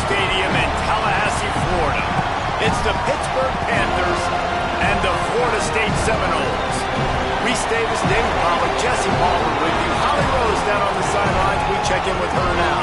Stadium in Tallahassee, Florida. It's the Pittsburgh Panthers and the Florida State Seminoles. Reese Davis, David Pollack, Jesse Palmer with you. Holly Rose down on the sidelines. We check in with her now.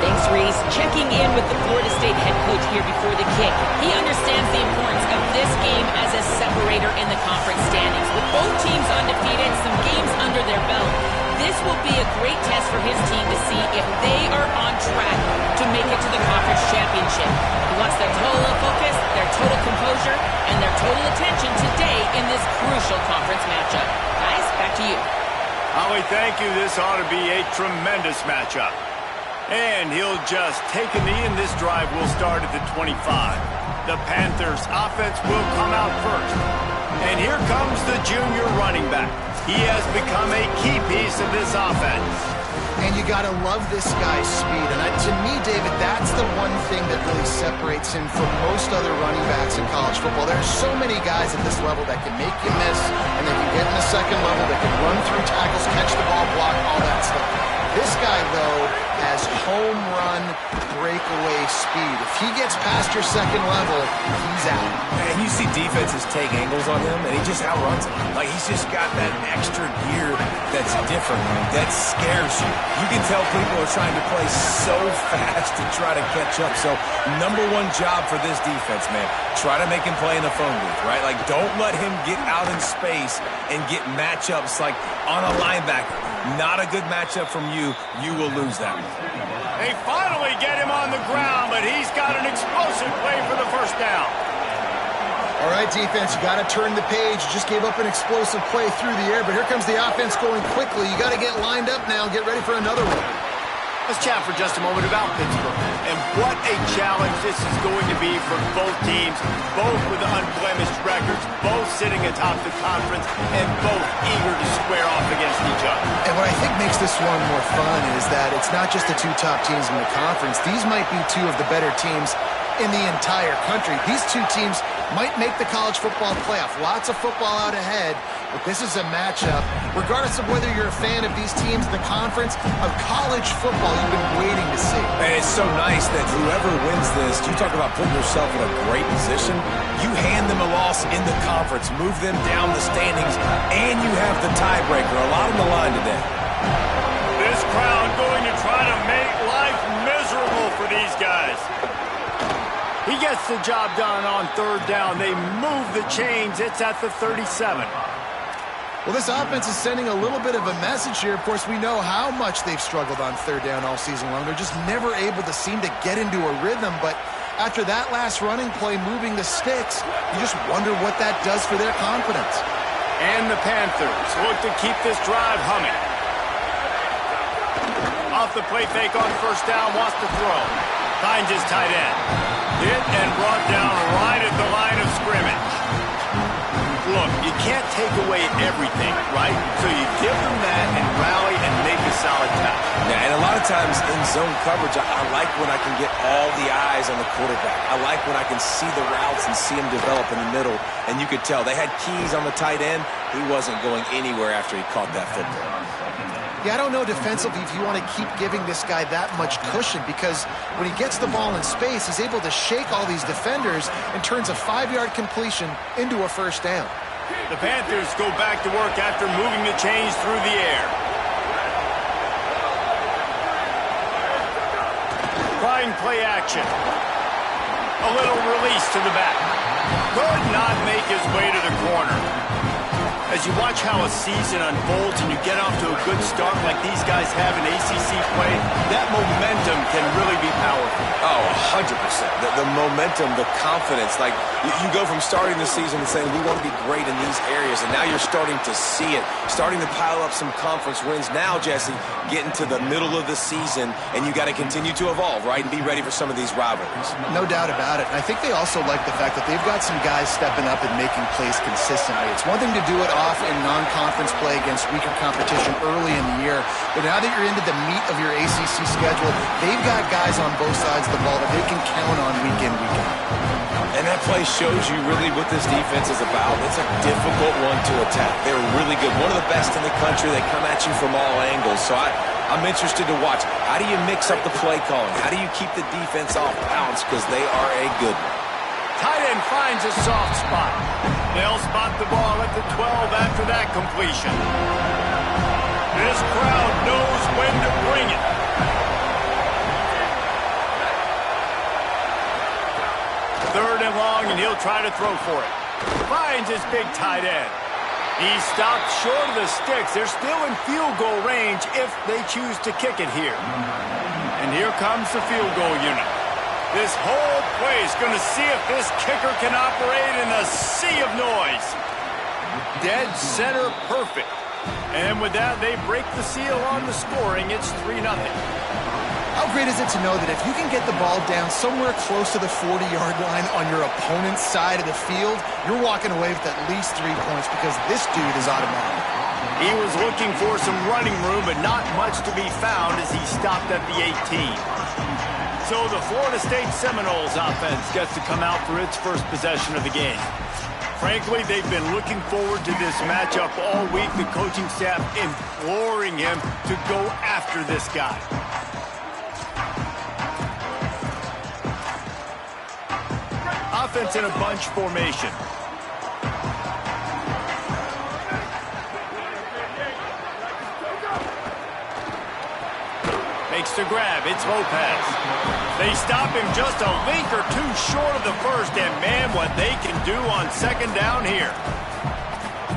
Thanks, Reese. Checking in with the Florida State head coach here before the kick. He understands the importance of this game as a separator in the conference standings. With both teams undefeated, some games under their belt, this will be a great test for his team to see if they are on track to make it to the conference championship. He wants their total focus, their total composure, and their total attention today in this crucial conference matchup. Guys, back to you. Holly, thank you. This ought to be a tremendous matchup. And he'll just take a knee, and this drive will start at the 25. The Panthers' offense will come out first. And here comes the junior running back. He has become a key piece of this offense. And you got to love this guy's speed. And to me, David, that's the one thing that really separates him from most other running backs in college football. There are so many guys at this level that can make you miss, and they can get in the second level, that can run through tackles, catch the ball, block, all that stuff. This guy, though, has home run breakaway speed. If he gets past your second level, he's out. And you see defenses take angles on him, and he just outruns them. Like, he's just got that extra gear that's different, that scares you. You can tell people are trying to play so fast to try to catch up. So, number one job for this defense, man, try to make him play in the phone booth, right? Like, don't let him get out in space and get matchups like on a linebacker. Not a good matchup from you. You will lose that one. They finally get him on the ground, but he's got an explosive play for the first down. All right, defense, you got to turn the page. You just gave up an explosive play through the air, but here comes the offense going quickly. You got to get lined up now and get ready for another one. Let's chat for just a moment about Pittsburgh and what a challenge this is going to be for both teams, both with unblemished records, both sitting atop the conference, and both eager to square off against each other. And what I think makes this one more fun is that it's not just the two top teams in the conference. These might be two of the better teams in the entire country. These two teams might make the college football playoff. Lots of football out ahead, but this is a matchup, regardless of whether you're a fan of these teams in the conference, of college football you've been waiting to see. And it's so nice that whoever wins this, you talk about putting yourself in a great position, you hand them a loss in the conference, move them down the standings, and you have the tiebreaker. A lot on the line today. This crowd going to try to make life miserable for these guys. He gets the job done on third down. They move the chains. It's at the 37. Well, this offense is sending a little bit of a message here. Of course, we know how much they've struggled on third down all season long. They're just never able to seem to get into a rhythm. But after that last running play, moving the sticks, you just wonder what that does for their confidence. And the Panthers look to keep this drive humming. Off the play fake on first down, wants to throw. Finds his tight end. Hit and brought down right at the line of scrimmage. Look, you can't take away everything, right? So you give them that and rally and make a solid tackle. Yeah, and a lot of times in zone coverage, I like when I can get all the eyes on the quarterback. I like when I can see the routes and see him develop in the middle. And you could tell they had keys on the tight end. He wasn't going anywhere after he caught that football. Yeah, I don't know defensively if you want to keep giving this guy that much cushion, because when he gets the ball in space, he's able to shake all these defenders and turns a 5-yard completion into a first down. The Panthers go back to work after moving the chains through the air. Trying play action. A little release to the back. Could not make his way to the corner. As you watch how a season unfolds and you get off to a good start like these guys have in ACC play, that momentum can really be powerful. Oh, 100%. The momentum, the confidence. Like, you go from starting the season and saying, we want to be great in these areas, and now you're starting to see it, starting to pile up some conference wins. Now, Jesse, getting to the middle of the season, and you got to continue to evolve, right, and be ready for some of these rivalries. No doubt about it. And I think they also like the fact that they've got some guys stepping up and making plays consistently. It's one thing to do it off in non-conference play against weaker competition early in the year, but now that you're into the meat of your ACC schedule, they've got guys on both sides of the ball that they they can count on week in, week out. And that play shows you really what this defense is about. It's a difficult one to attack. They're really good. One of the best in the country. They come at you from all angles. So I'm interested to watch. How do you mix up the play calling? How do you keep the defense off balance? Because they are a good one. Tight end finds a soft spot. They'll spot the ball at the 12 after that completion. This crowd knows when to bring it. Third and long, and he'll try to throw for it. Finds his big tight end. He stopped short of the sticks. They're still in field goal range if they choose to kick it here. And here comes the field goal unit. This whole play is going to see if this kicker can operate in a sea of noise. Dead center perfect. And with that, they break the seal on the scoring. It's 3-0. How great is it to know that if you can get the ball down somewhere close to the 40-yard line on your opponent's side of the field, you're walking away with at least 3 points because this dude is automatic. He was looking for some running room, but not much to be found as he stopped at the 18. So the Florida State Seminoles offense gets to come out for its first possession of the game. Frankly, they've been looking forward to this matchup all week. The coaching staff imploring him to go after this guy. Offense in a bunch formation. Makes the grab. It's Lopez. They stop him just a link or two short of the first, and man, what they can do on second down here.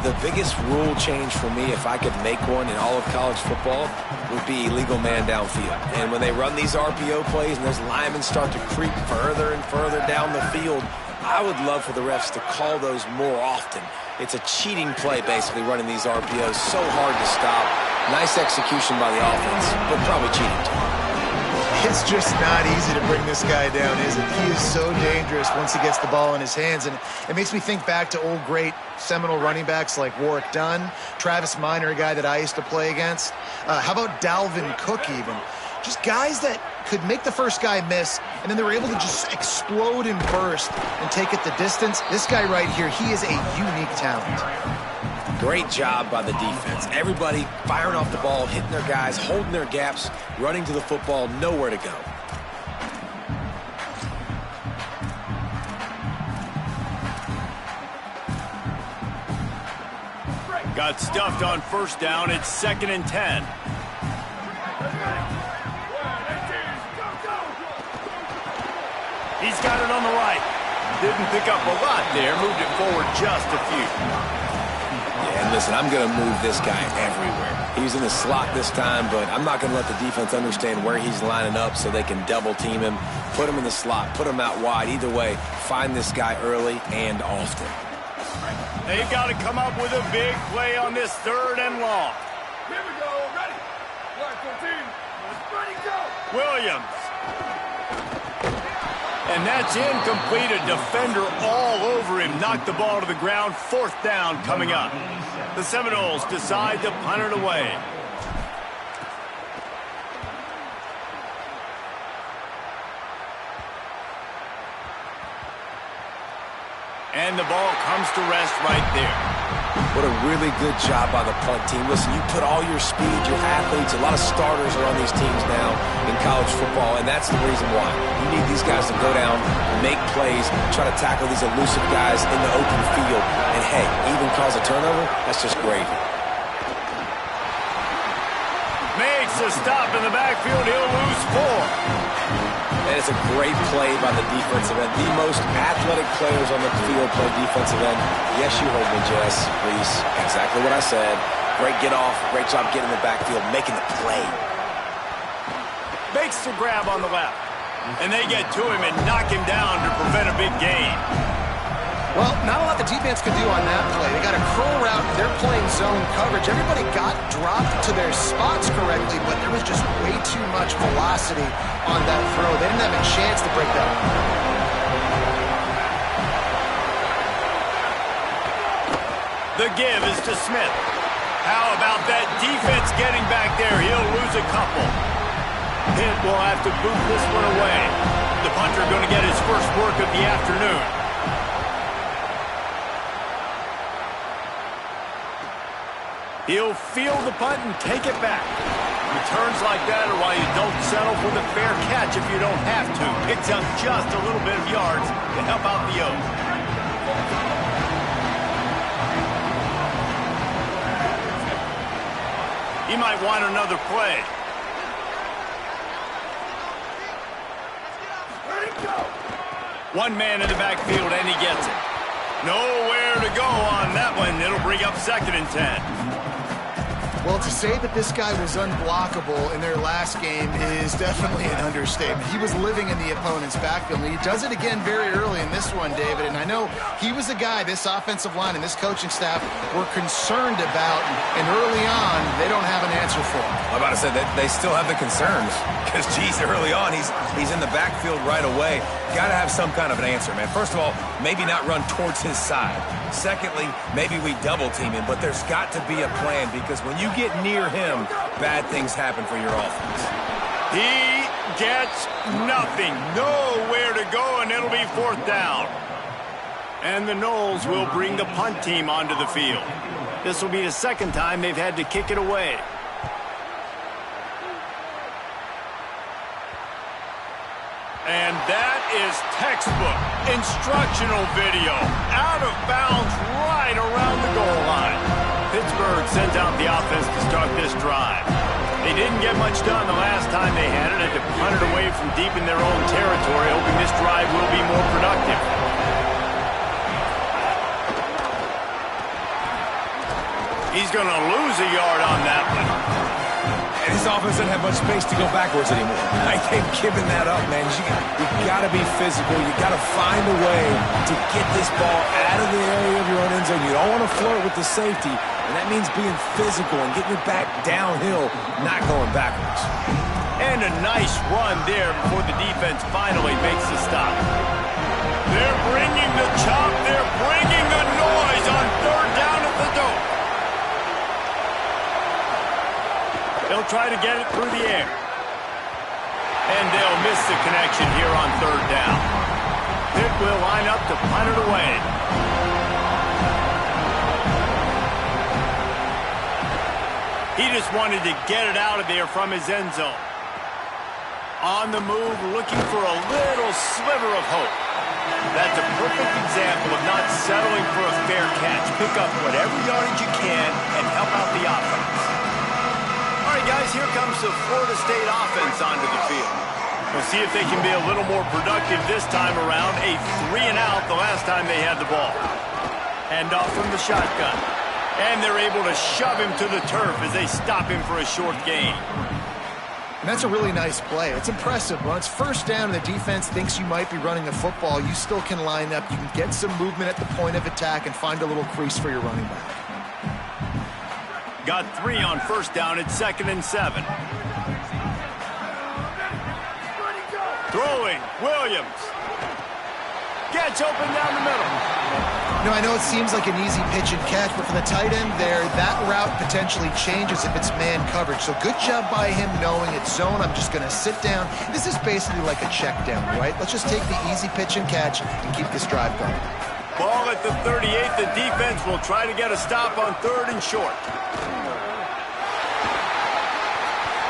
The biggest rule change for me, if I could make one in all of college football, would be illegal man downfield. And when they run these RPO plays and those linemen start to creep further and further down the field, I would love for the refs to call those more often. It's a cheating play, basically, running these RPOs. So hard to stop. Nice execution by the offense, but probably cheating too. It's just not easy to bring this guy down, is it? He is so dangerous once he gets the ball in his hands, and it makes me think back to old great Seminole running backs like Warwick Dunn, Travis Minor, a guy that I used to play against. How about Dalvin Cook even? Just guys that could make the first guy miss, and then they were able to just explode and burst and take it the distance. This guy right here, he is a unique talent. Great job by the defense. Everybody firing off the ball, hitting their guys, holding their gaps, running to the football, nowhere to go. Got stuffed on first down. It's 2nd and 10. He's got it on the right. Didn't pick up a lot there. Moved it forward just a few. And listen, I'm going to move this guy everywhere. He's in the slot this time, but I'm not going to let the defense understand where he's lining up so they can double team him, put him in the slot, put him out wide. Either way, find this guy early and often. They've got to come up with a big play on this 3rd and long. Here we go. Ready. Black 14. Ready, go. Williams. And that's incomplete. A defender all over him. Knocked the ball to the ground. 4th down coming up. The Seminoles decide to punt it away. And the ball comes to rest right there. What a really good job by the punt team. Listen, you put all your speed, your athletes, a lot of starters are on these teams now in college football, and that's the reason why. You need these guys to go down, make plays, try to tackle these elusive guys in the open field, and hey, even cause a turnover, that's just gravy. Makes a stop in the backfield. He'll lose 4. And it's a great play by the defensive end. The most athletic players on the field play defensive end. Yes, you heard me, Jess, Reese. Exactly what I said. Great get off. Great job getting in the backfield, making the play. Makes the grab on the left. And they get to him and knock him down to prevent a big gain. Well, not a lot the defense could do on that play. They got a curl route. They're playing zone coverage. Everybody got dropped to their spots correctly, but there was just way too much velocity on that throw. They didn't have a chance to break that. The give is to Smith. How about that defense getting back there? He'll lose a couple. Pitt will have to boot this one away. The punter work of the afternoon. He'll field the punt and take it back. Returns like that are why you don't settle for the fair catch if you don't have to. Picks up just a little bit of yards to help out the O's. He might want another play. One man in the backfield, and he gets it. Nowhere to go on that one. It'll bring up 2nd and 10. Well, to say that this guy was unblockable in their last game is definitely an understatement. He was living in the opponent's backfield, and he does it again very early in this one, David. And I know he was a guy this offensive line and this coaching staff were concerned about, and early on, they don't have an answer for him. I'm about to say that they still have the concerns because, geez, early on, he's in the backfield right away. Got to have some kind of an answer, man. First of all, maybe not run towards his side. Secondly, maybe we double team him, but there's got to be a plan because when you get near him, bad things happen for your offense. He gets nothing. Nowhere to go, and it'll be 4th down. And the Noles will bring the punt team onto the field. This will be the 2nd time they've had to kick it away. And that is textbook instructional video. Out of bounds right around the goal line. Pittsburgh sends out the offense to start this drive. They didn't get much done the last time they had it. Had to punt it away from deep in their own territory, hoping this drive will be more productive. He's going to lose a yard on that one. And his offense doesn't have much space to go backwards anymore. I ain't giving that up, man. You got to be physical. You got to find a way to get this ball out of the area of your own end zone. You don't want to flirt with the safety, and that means being physical and getting your back downhill, not going backwards. And a nice run there before the defense finally makes the stop. They're bringing the chop. They're bringing the noise on 3rd down at the dope. They'll try to get it through the air. And they'll miss the connection here on 3rd down. Pitt will line up to punt it away. He just wanted to get it out of there from his end zone. On the move, looking for a little sliver of hope. That's a perfect example of not settling for a fair catch. Pick up whatever yardage you can and help out the offense. All right, guys, here comes the Florida State offense onto the field. We'll see if they can be a little more productive this time around. A 3-and-out the last time they had the ball. Hand off from the shotgun. And they're able to shove him to the turf as they stop him for a short gain. And that's a really nice play. It's impressive. When it's 1st down and the defense thinks you might be running a football, you still can line up. You can get some movement at the point of attack and find a little crease for your running back. Got 3 on 1st down at 2nd and 7. Throwing, Williams. Gets open down the middle. You know, I know it seems like an easy pitch and catch, but for the tight end there, that route potentially changes if it's man coverage. So good job by him knowing it's zone. I'm just going to sit down. This is basically like a check down, right? Let's just take the easy pitch and catch and keep this drive going. Ball at the 38. The defense will try to get a stop on 3rd and short.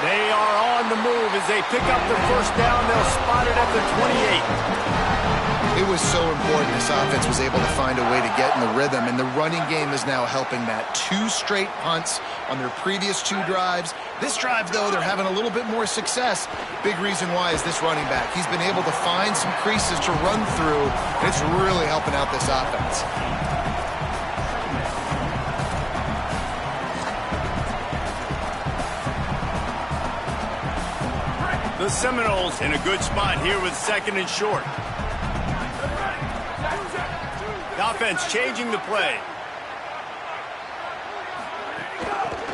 They are on the move as they pick up the 1st down. They'll spot it at the 28. It was so important this offense was able to find a way to get in the rhythm, and the running game is now helping that. 2 straight punts on their previous 2 drives. This drive, though, they're having a little bit more success. Big reason why is this running back. He's been able to find some creases to run through, and it's really helping out this offense. The Seminoles in a good spot here with 2nd and short. The offense changing the play.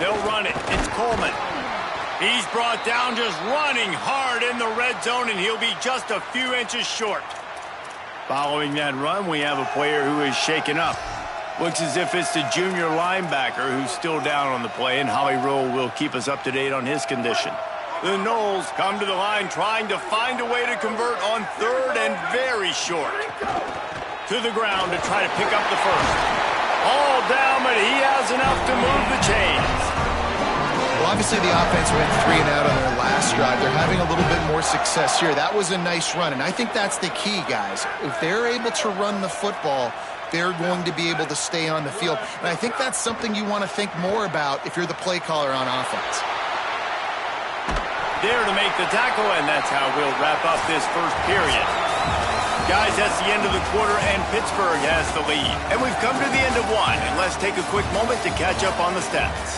They'll run it. It's Coleman. He's brought down just running hard in the red zone, and he'll be just a few inches short. Following that run, we have a player who is shaken up. Looks as if it's the junior linebacker who's still down on the play, and Holly Rowe will keep us up to date on his condition. The Noles come to the line trying to find a way to convert on third and very short. To the ground to try to pick up the first. All down, but he has enough to move the chains. Well, obviously the offense went 3 and out on their last drive. They're having a little bit more success here. That was a nice run, and I think that's the key, guys. If they're able to run the football, they're going to be able to stay on the field. And I think that's something you want to think more about if you're the play caller on offense. There to make the tackle, and that's how we'll wrap up this first period. Guys, that's the end of the quarter, and Pittsburgh has the lead. And we've come to the end of one, and let's take a quick moment to catch up on the stats.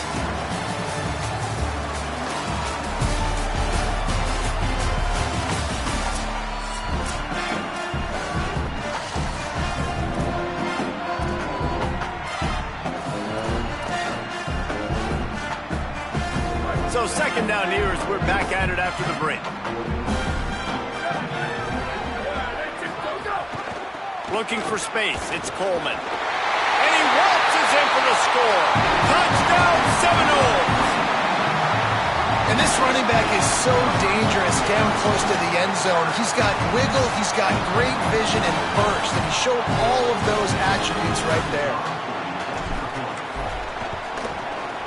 So second down here as we're back at it after the break. Looking for space, it's Coleman. And he waltzes in for the score. Touchdown, Seminoles! And this running back is so dangerous down close to the end zone. He's got wiggle, he's got great vision and burst, and he showed all of those attributes right there.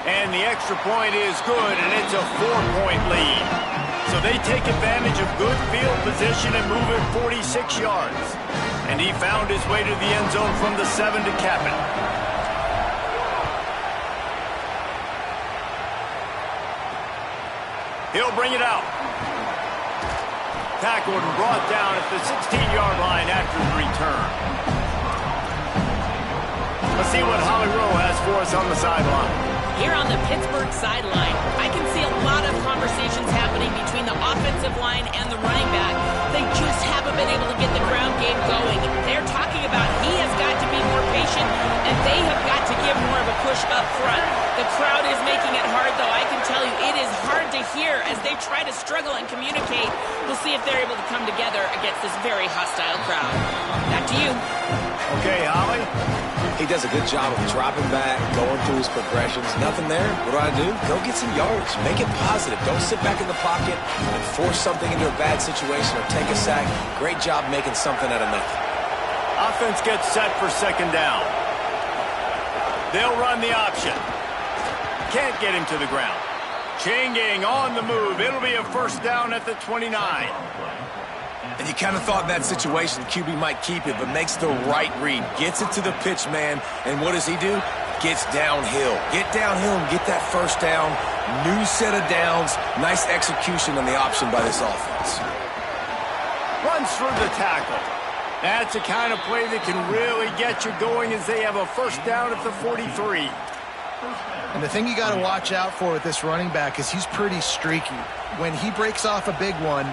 And the extra point is good, and it's a 4-point lead. So they take advantage of good field position and move it 46 yards. And he found his way to the end zone from the 7 to cap it. He'll bring it out. Tackled and brought down at the 16-yard line after the return. Let's see what Holly Rowe has for us on the sideline. Here on the Pittsburgh sideline, I can see a lot of conversations happening between the offensive line and the running back. They just haven't been able to get the ground game going. They're talking about he has got to be more patient, and they have got to give more of a push up front. The crowd is making it hard, though. I can tell you it is hard to hear as they try to struggle and communicate. We'll see if they're able to come together against this very hostile crowd. Back to you. Okay, Holly. He does a good job of dropping back, going through his progressions. Nothing there. What do? Go get some yards. Make it positive. Don't sit back in the pocket and force something into a bad situation or take a sack. Great job making something out of nothing. Offense gets set for second down. They'll run the option. Can't get him to the ground. Chain gang on the move. It'll be a first down at the 29. And you kind of thought that situation, QB might keep it, but makes the right read. Gets it to the pitch man, and what does he do? Gets downhill. Get downhill and get that first down. New set of downs. Nice execution on the option by this offense. Runs through the tackle. That's the kind of play that can really get you going as they have a first down at the 43. And the thing you got to watch out for with this running back is he's pretty streaky. When he breaks off a big one,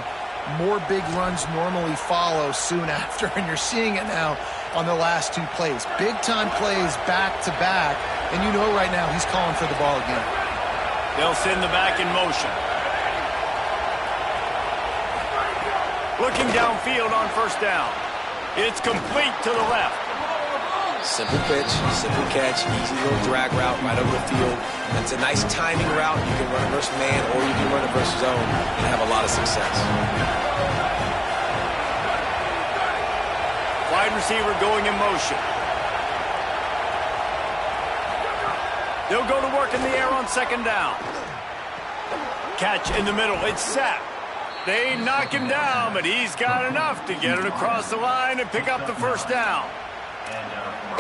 more big runs normally follow soon after, and you're seeing it now on the last 2 plays. Big-time plays back-to-back, and you know right now he's calling for the ball again. They'll send the back in motion. Looking downfield on first down. It's complete to the left. Simple pitch, simple catch, easy little drag route right over the field. It's a nice timing route. You can run it versus man or you can run it versus zone and have a lot of success. Wide receiver going in motion. They'll go to work in the air on second down. Catch in the middle. It's sacked. They knock him down, but he's got enough to get it across the line and pick up the first down.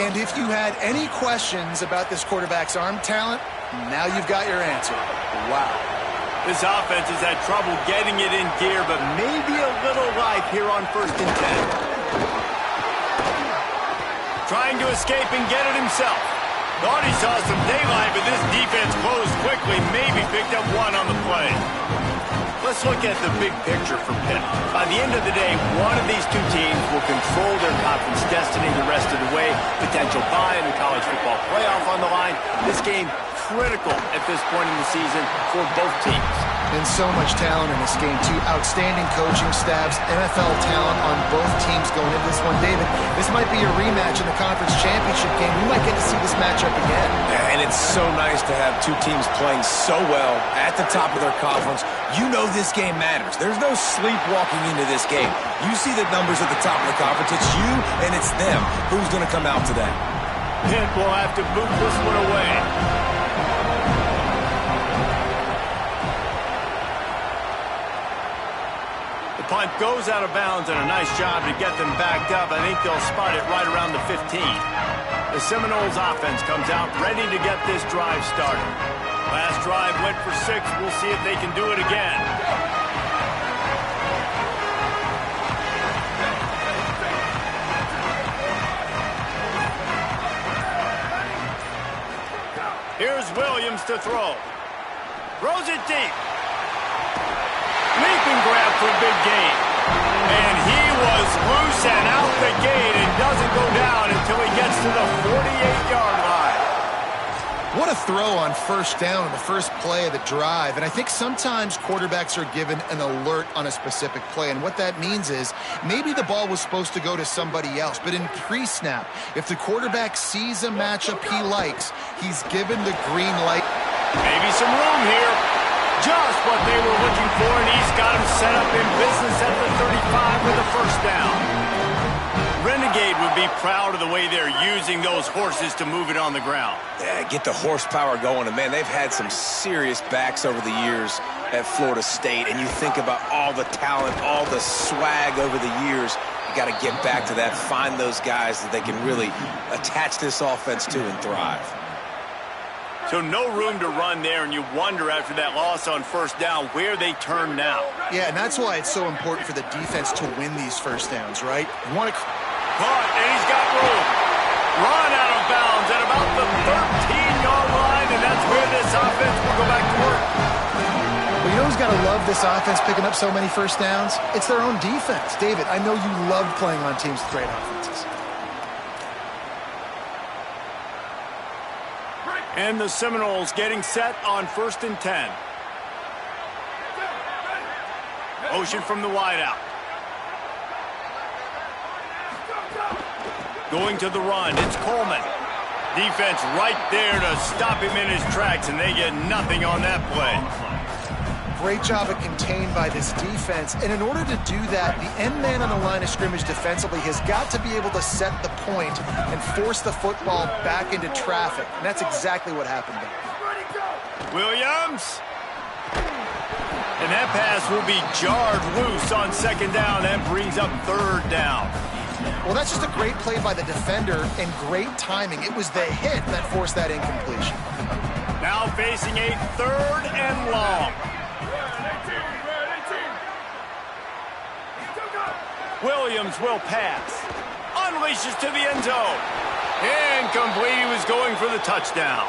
And if you had any questions about this quarterback's arm talent, now you've got your answer. Wow. This offense has had trouble getting it in gear, but maybe a little life here on 1st and 10. Trying to escape and get it himself. Thought he saw some daylight, but this defense closed quickly, maybe picked up one on the play. Let's look at the big picture for Pitt. By the end of the day, one of these 2 teams will control their conference destiny the rest of the way. Potential bye in the college football playoff on the line. This game critical at this point in the season for both teams. And so much talent in this game, too. Outstanding coaching staffs, NFL talent on both teams going into this one. David, this might be a rematch in the conference championship game. We might get to see this matchup again. Yeah, and it's so nice to have two teams playing so well at the top of their conference. You know this game matters. There's no sleepwalking into this game. You see the numbers at the top of the conference. It's you and it's them. Who's going to come out today? Pitt will have to boot this one away. The punt goes out of bounds, and a nice job to get them backed up. I think they'll spot it right around the 15. The Seminoles offense comes out ready to get this drive started. Last drive went for 6. We'll see if they can do it again. Here's Williams to throw. Throws it deep. Leap and grab for a big gain. And he was loose and out the gate and doesn't go down until he gets to the 48-yard line. What a throw on first down in the first play of the drive. And I think sometimes quarterbacks are given an alert on a specific play. And what that means is maybe the ball was supposed to go to somebody else. But in pre-snap, if the quarterback sees a matchup he likes, he's given the green light. Maybe some room here. Just what they were looking for, and he's got him set up in business at the 35 with a first down. Renegade would be proud of the way they're using those horses to move it on the ground. Yeah, get the horsepower going. And, man, they've had some serious backs over the years at Florida State. And you think about all the talent, all the swag over the years. You got to get back to that, find those guys that they can really attach this offense to and thrive. So no room to run there, and you wonder after that loss on first down where they turn now. Yeah, and that's why it's so important for the defense to win these first downs, right? You want to... Caught, and he's got room. Run out of bounds at about the 13-yard line, and that's where this offense will go back to work. Well, you know who's got to love this offense picking up so many first downs? It's their own defense. David, I know you love playing on teams with great offenses. And the Seminoles getting set on 1st and 10. Motion from the wideout. Going to the run, it's Coleman. Defense right there to stop him in his tracks, and they get nothing on that play. Great job of contained by this defense. And in order to do that, the end man on the line of scrimmage defensively has got to be able to set the point and force the football back into traffic. And that's exactly what happened there. Williams. And that pass will be jarred loose on 2nd down. That brings up 3rd down. Well, that's just a great play by the defender and great timing. It was the hit that forced that incompletion. Now facing a 3rd and long. Williams will pass. Unleashes to the end zone. Incomplete. He was going for the touchdown.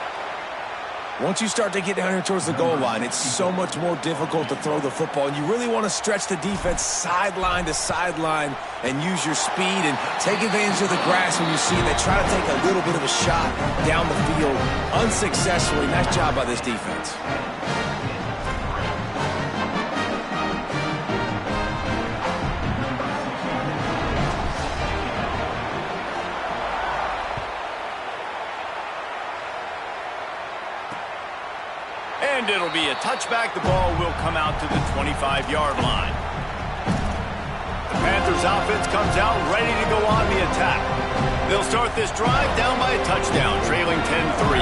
Once you start to get down here towards the goal line, it's so much more difficult to throw the football. And you really want to stretch the defense sideline to sideline and use your speed and take advantage of the grass when you see they try to take a little bit of a shot down the field unsuccessfully. Nice job by this defense. And it'll be a touchback. The ball will come out to the 25-yard line. The Panthers offense comes out ready to go on the attack. They'll start this drive down by a touchdown, trailing 10-3.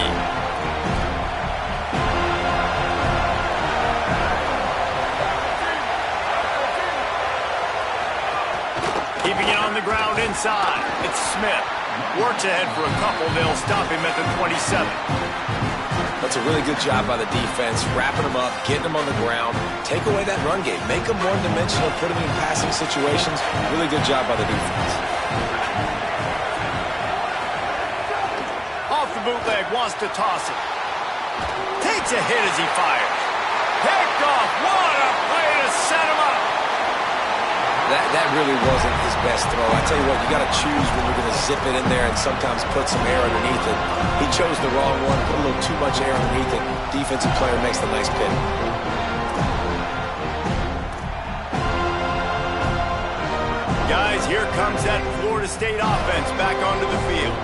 Keeping it on the ground inside. It's Smith. Works ahead for a couple. They'll stop him at the 27. That's a really good job by the defense, wrapping them up, getting them on the ground, take away that run game, make them one-dimensional, put them in passing situations. Really good job by the defense. Off the bootleg, wants to toss it. Takes a hit as he fires. Picked off. What a play to set him up. That really wasn't his best throw. I tell you what, you got to choose when you're going to zip it in there and sometimes put some air underneath it. He chose the wrong one, put a little too much air underneath it. Defensive player makes the nice pick. Guys, here comes that Florida State offense back onto the field.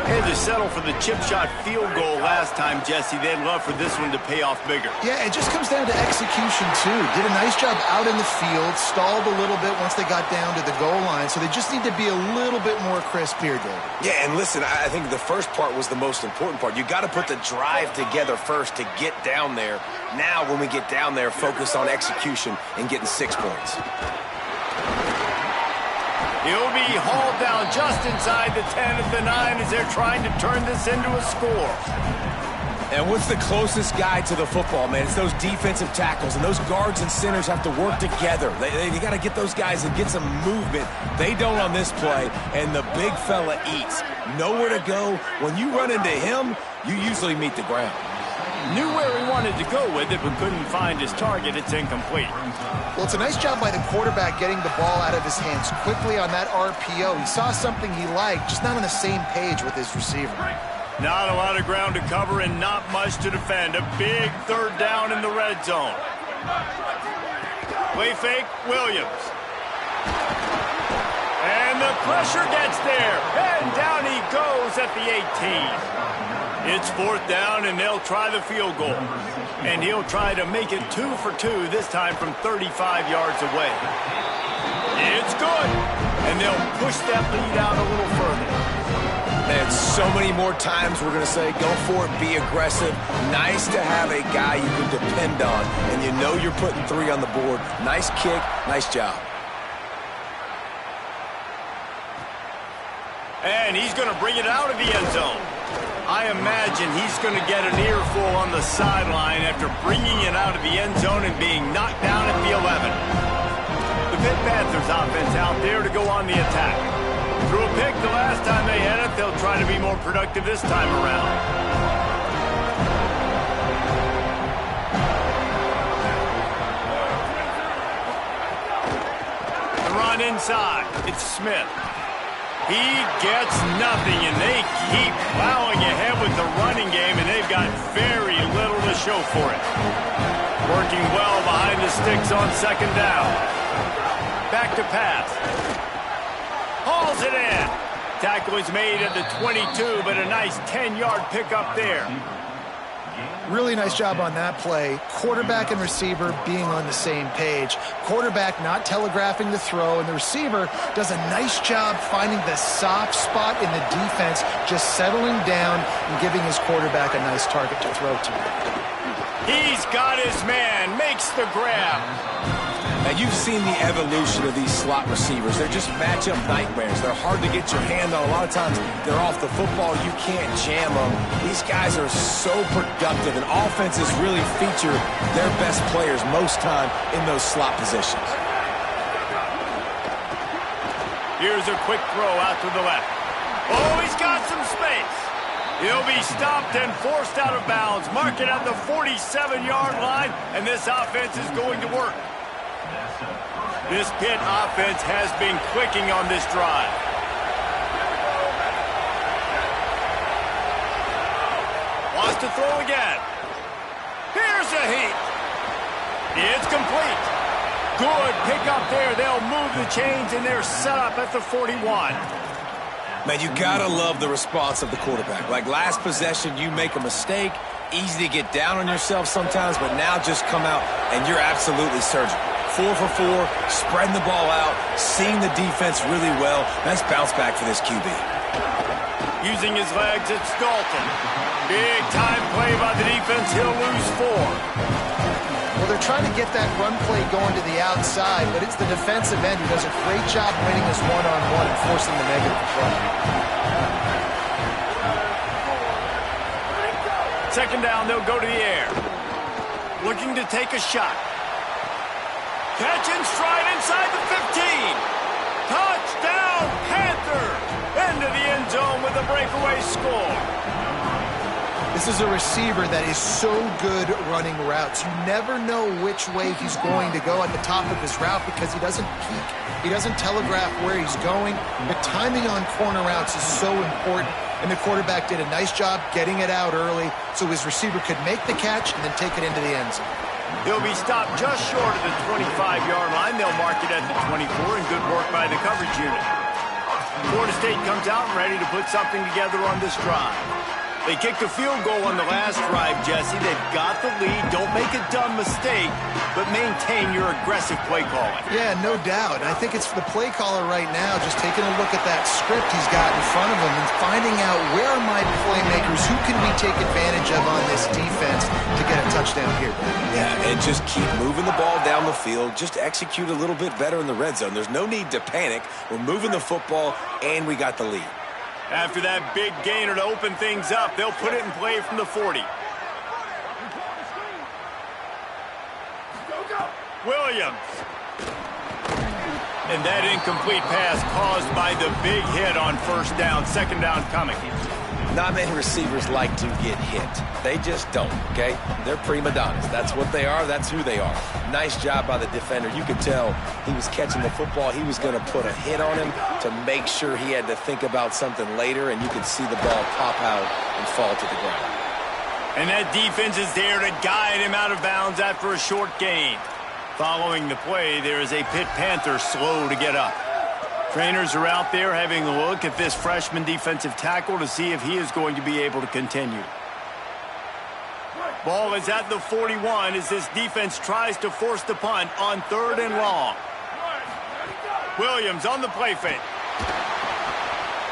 Had to settle for the chip shot field goal last time, Jesse. They'd love for this one to pay off bigger. Yeah, it just comes down to execution, too. Did a nice job out in the field, stalled a little bit once they got down to the goal line, so they just need to be a little bit more crisp here, David. Yeah, and listen, I think the first part was the most important part. You got to put the drive together first to get down there. Now, when we get down there, focus on execution and getting 6 points. He'll be hauled down just inside the 10 at the 9 as they're trying to turn this into a score. And what's the closest guy to the football, man? It's those defensive tackles, and those guards and centers have to work together. They got to get those guys and get some movement. They don't on this play, and the big fella eats. Nowhere to go. When you run into him, you usually meet the ground. Knew where he wanted to go with it, but couldn't find his target. It's incomplete. Well, it's a nice job by the quarterback getting the ball out of his hands quickly on that RPO. He saw something he liked, just not on the same page with his receiver. Not a lot of ground to cover and not much to defend. A big third down in the red zone. Play fake, Williams. And the pressure gets there. And down he goes at the 18. It's 4th down, and they'll try the field goal. And he'll try to make it 2 for 2, this time from 35 yards away. It's good. And they'll push that lead out a little further. And so many more times we're going to say, go for it, be aggressive. Nice to have a guy you can depend on, and you know you're putting 3 on the board. Nice kick, nice job. And he's going to bring it out of the end zone. I imagine he's going to get an earful on the sideline after bringing it out of the end zone and being knocked down at the 11. The Pitt Panthers offense out there to go on the attack. Threw a pick the last time they had it. They'll try to be more productive this time around. The run inside. It's Smith. He gets nothing, and they keep plowing ahead with the running game, and they've got very little to show for it. Working well behind the sticks on 2nd down. Back to pass. Hauls it in. Tackle is made at the 22, but a nice 10-yard pickup there. Really nice job on that play. Quarterback and receiver being on the same page. Quarterback not telegraphing the throw, and the receiver does a nice job finding the soft spot in the defense, just settling down and giving his quarterback a nice target to throw to. He's got his man, makes the grab. Now, you've seen the evolution of these slot receivers. They're just matchup nightmares. They're hard to get your hand on. A lot of times, they're off the football. You can't jam them. These guys are so productive, and offenses really feature their best players most time in those slot positions. Here's a quick throw out to the left. Oh, he's got some space. He'll be stopped and forced out of bounds. Mark it at the 47-yard line, and this offense is going to work. This Pitt offense has been clicking on this drive. Wants to throw again. Here's a heat. It's complete. Good pickup there. They'll move the chains, and they're set up at the 41. Man, you gotta love the response of the quarterback. Like last possession, you make a mistake. Easy to get down on yourself sometimes, but now just come out, and you're absolutely surgical. 4 for 4, spreading the ball out, seeing the defense really well. Nice bounce back for this QB. Using his legs, it's Dalton. Big time play by the defense. He'll lose 4. Well, they're trying to get that run play going to the outside, but it's the defensive end who does a great job winning this one-on-one and forcing the negative play. 2nd down, they'll go to the air. Looking to take a shot. Catch and stride inside the 15. Touchdown, Panther! Into the end zone with a breakaway score. This is a receiver that is so good running routes. You never know which way he's going to go at the top of his route because he doesn't peek. He doesn't telegraph where he's going. The timing on corner routes is so important, and the quarterback did a nice job getting it out early so his receiver could make the catch and then take it into the end zone. He'll be stopped just short of the 25-yard line. They'll mark it at the 24, and good work by the coverage unit. Florida State comes out ready to put something together on this drive. They kicked a field goal on the last drive, Jesse. They've got the lead. Don't make a dumb mistake, but maintain your aggressive play calling. Yeah, no doubt. I think it's the play caller right now just taking a look at that script he's got in front of him and finding out where are my playmakers, who can we take advantage of on this defense to get a touchdown here. Yeah, and just keep moving the ball down the field. Just execute a little bit better in the red zone. There's no need to panic. We're moving the football, and we got the lead. After that big gainer to open things up, they'll put it in play from the 40. Williams. And that incomplete pass caused by the big hit on first down. Second down coming. Not many receivers like to get hit. They just don't, okay? They're prima donnas. That's what they are. That's who they are. Nice job by the defender. You could tell he was catching the football. He was going to put a hit on him to make sure he had to think about something later, and you could see the ball pop out and fall to the ground. And that defense is there to guide him out of bounds after a short gain. Following the play, there is a Pitt Panther slow to get up. Trainers are out there having a look at this freshman defensive tackle to see if he is going to be able to continue. Ball is at the 41 as this defense tries to force the punt on 3rd and long. Williams on the play fake.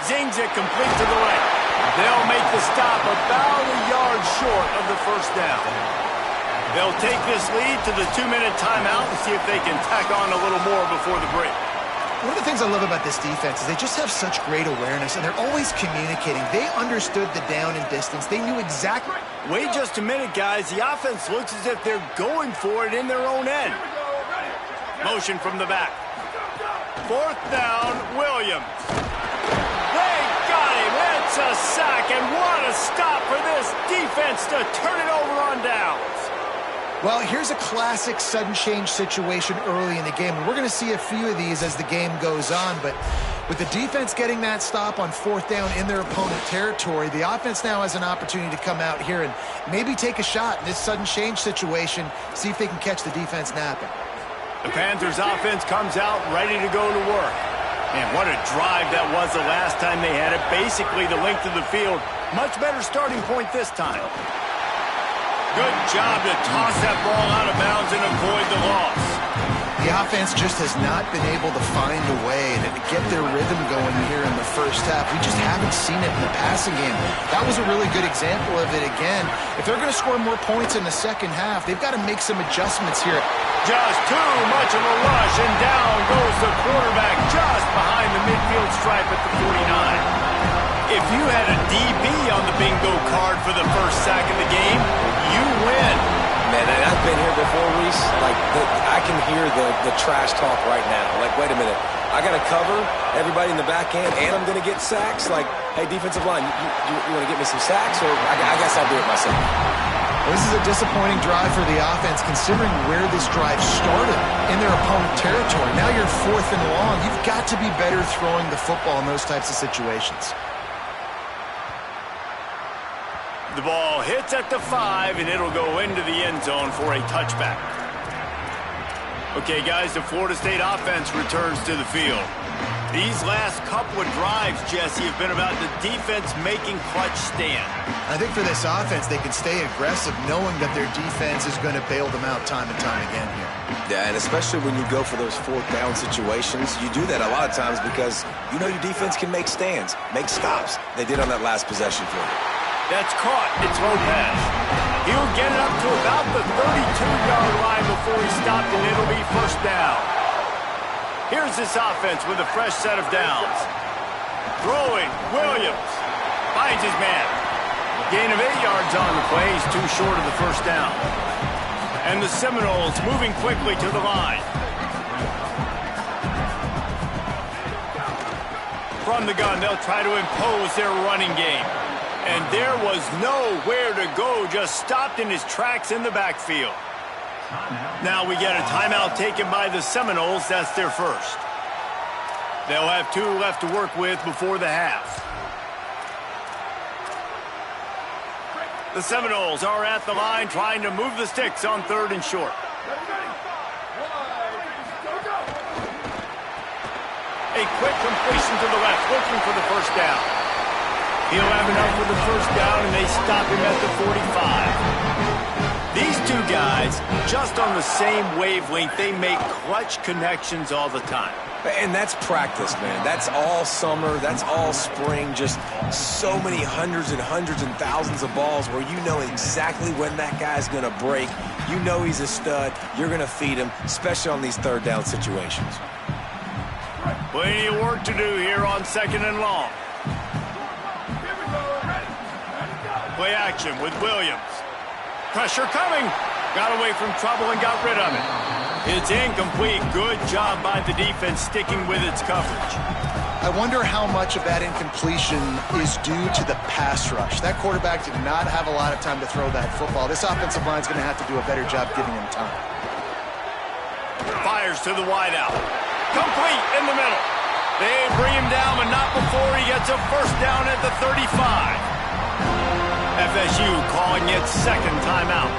Zings it complete to the left. They'll make the stop about a yard short of the first down. They'll take this lead to the 2-minute timeout and see if they can tack on a little more before the break. One of the things I love about this defense is they just have such great awareness, and they're always communicating. They understood the down and distance. They knew exactly. Wait just a minute, guys. The offense looks as if they're going for it in their own end. Motion from the back. 4th down, Williams. They got him. It's a sack, and what a stop for this defense to turn it over on downs. Well, here's a classic sudden change situation early in the game. We're going to see a few of these as the game goes on, but with the defense getting that stop on 4th down in their opponent territory, the offense now has an opportunity to come out here and maybe take a shot in this sudden change situation, see if they can catch the defense napping. The Panthers offense comes out ready to go to work. And what a drive that was the last time they had it. Basically the length of the field. Much better starting point this time. Good job to toss that ball out of bounds and avoid the loss. The offense just has not been able to find a way to get their rhythm going here in the first half. We just haven't seen it in the passing game. That was a really good example of it again. If they're going to score more points in the second half, they've got to make some adjustments here. Just too much of a rush, and down goes the quarterback just behind the midfield stripe at the 49. If you had a DB on the bingo card for the first sack of the game, you win. Man, and I've been here before, Reese. Like, I can hear the trash talk right now. Like, wait a minute. I got to cover everybody in the back end, and I'm going to get sacks? Like, hey, defensive line, you want to get me some sacks? Or I guess I'll do it myself. Well, this is a disappointing drive for the offense, considering where this drive started in their opponent territory. Now you're 4th and long. You've got to be better throwing the football in those types of situations. The ball hits at the 5, and it'll go into the end zone for a touchback. Okay, guys, the Florida State offense returns to the field. These last couple of drives, Jesse, have been about the defense making clutch stand. I think for this offense, they can stay aggressive knowing that their defense is going to bail them out time and time again here. Yeah, and especially when you go for those 4th down situations, you do that a lot of times because you know your defense can make stands, make stops. They did on that last possession for you. That's caught. It's Lopez. He'll get it up to about the 32-yard line before he's stopped, and it'll be first down. Here's this offense with a fresh set of downs. Throwing, Williams. Finds his man. Gain of 8 yards on the play. He's too short of the first down. And the Seminoles moving quickly to the line. From the gun, they'll try to impose their running game. And there was nowhere to go, just stopped in his tracks in the backfield. Now we get a timeout taken by the Seminoles. That's their first. They'll have 2 left to work with before the half. The Seminoles are at the line trying to move the sticks on 3rd and short. A quick completion to the left, looking for the first down. He'll have enough for the first down, and they stop him at the 45. These two guys, just on the same wavelength, they make clutch connections all the time. And that's practice, man. That's all summer. That's all spring. Just so many hundreds and thousands of balls where you know exactly when that guy's going to break. You know he's a stud. You're going to feed him, especially on these 3rd down situations. Plenty of work to do here on 2nd and long. Play action with Williams. Pressure coming. Got away from trouble and got rid of it. It's incomplete. Good job by the defense sticking with its coverage. I wonder how much of that incompletion is due to the pass rush. That quarterback did not have a lot of time to throw that football. This offensive line is going to have to do a better job giving him time. Fires to the wideout. Complete in the middle. They bring him down, but not before he gets a first down at the 35. FSU calling its 2nd timeout.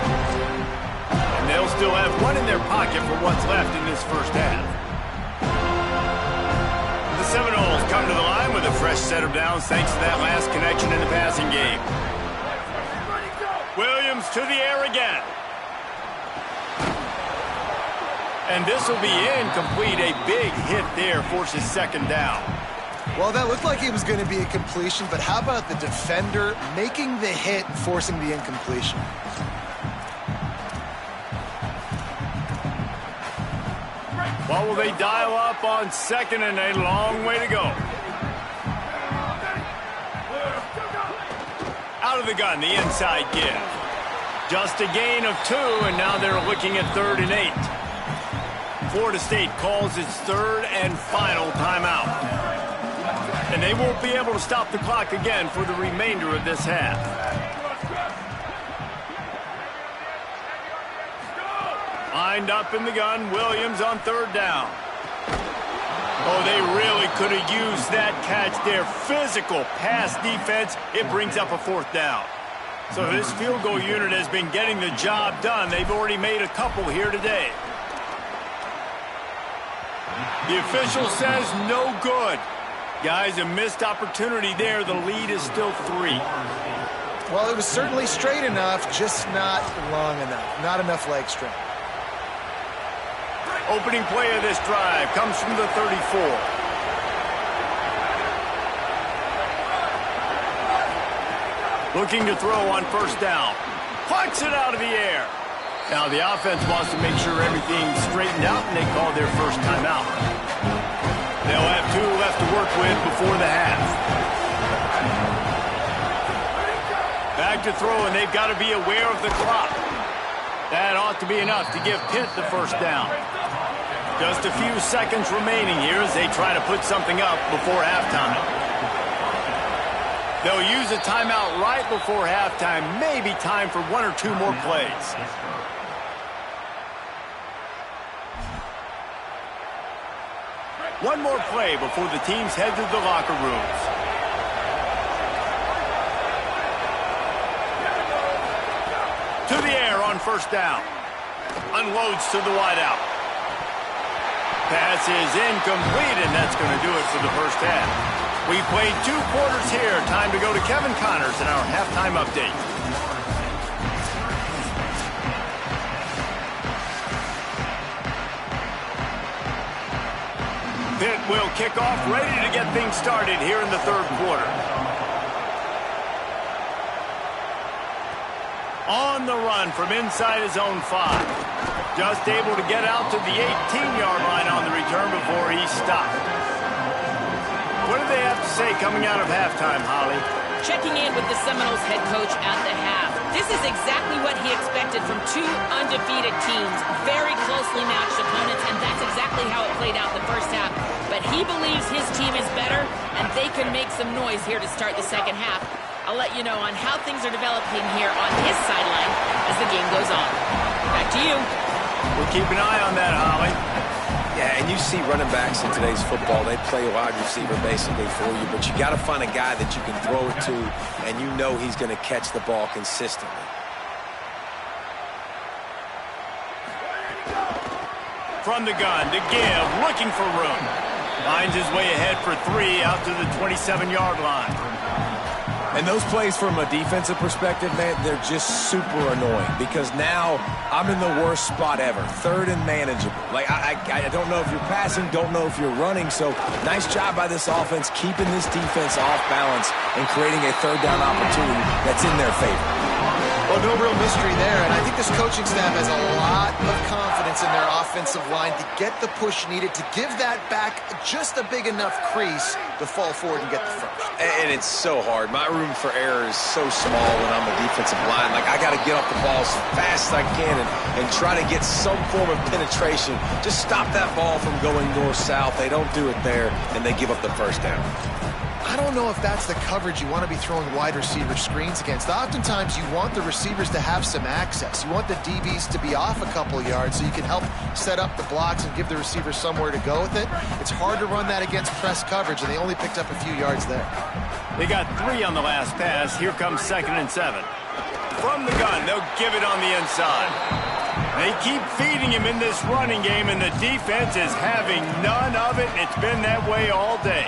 And they'll still have 1 in their pocket for what's left in this first half. The Seminoles come to the line with a fresh set of downs thanks to that last connection in the passing game. Williams to the air again. And this will be incomplete. A big hit there forces 2nd down. Well, that looked like it was going to be a completion, but how about the defender making the hit, forcing the incompletion? What will they dial up on 2nd and a long way to go? Out of the gun, the inside give. Just a gain of 2, and now they're looking at 3rd and 8. Florida State calls its 3rd and final timeout. And they won't be able to stop the clock again for the remainder of this half. Lined up in the gun, Williams on 3rd down. Oh, they really could have used that catch there. Physical pass defense, it brings up a 4th down. So this field goal unit has been getting the job done. They've already made a couple here today. The official says no good. Guys, a missed opportunity there. The lead is still 3. Well, it was certainly straight enough, just not long enough. Not enough leg strength. Opening play of this drive comes from the 34. Looking to throw on 1st down. Plucks it out of the air. Now the offense wants to make sure everything's straightened out, and they call their first timeout. They'll have 2 left to work with before the half. Back to throw, and they've got to be aware of the clock. That ought to be enough to give Pitt the first down. Just a few seconds remaining here as they try to put something up before halftime. They'll use a timeout right before halftime. Maybe time for 1 or 2 more plays. One more play before the teams head to the locker rooms. To the air on 1st down. Unloads to the wideout. Pass is incomplete, and that's going to do it for the first half. We played 2 quarters here. Time to go to Kevin Connors in our halftime update. Pitt will kick off, ready to get things started here in the 3rd quarter. On the run from inside his own 5. Just able to get out to the 18-yard line on the return before he stopped. What do they have to say coming out of halftime, Holly? Checking in with the Seminoles head coach at the half. This is exactly what he expected from 2 undefeated teams. Very closely matched opponents, and that's exactly how it played out the first half. But he believes his team is better, and they can make some noise here to start the second half. I'll let you know on how things are developing here on his sideline as the game goes on. Back to you. We'll keep an eye on that, Holly. Yeah, and you see running backs in today's football, they play wide receiver basically for you, but you got to find a guy that you can throw it to, and you know he's going to catch the ball consistently. From the gun to give, looking for room. Finds his way ahead for 3 out to the 27-yard line. And those plays from a defensive perspective, man, they're just super annoying because now I'm in the worst spot ever, third and manageable. Like, I don't know if you're passing, don't know if you're running, so nice job by this offense keeping this defense off balance and creating a third down opportunity that's in their favor. Well, no real mystery there, and I think this coaching staff has a lot of confidence in their offensive line to get the push needed to give that back just a big enough crease to fall forward and get the first. And it's so hard. My room for error is so small when I'm a defensive line. Like, I got to get off the ball as fast as I can and try to get some form of penetration. Just stop that ball from going north-south. They don't do it there, and they give up the first down. I don't know if that's the coverage you want to be throwing wide receiver screens against. Oftentimes, you want the receivers to have some access. You want the DBs to be off a couple yards so you can help set up the blocks and give the receiver somewhere to go with it. It's hard to run that against press coverage, and they only picked up a few yards there. They got 3 on the last pass. Here comes 2nd and 7. From the gun, they'll give it on the inside. They keep feeding him in this running game, and the defense is having none of it. It's been that way all day.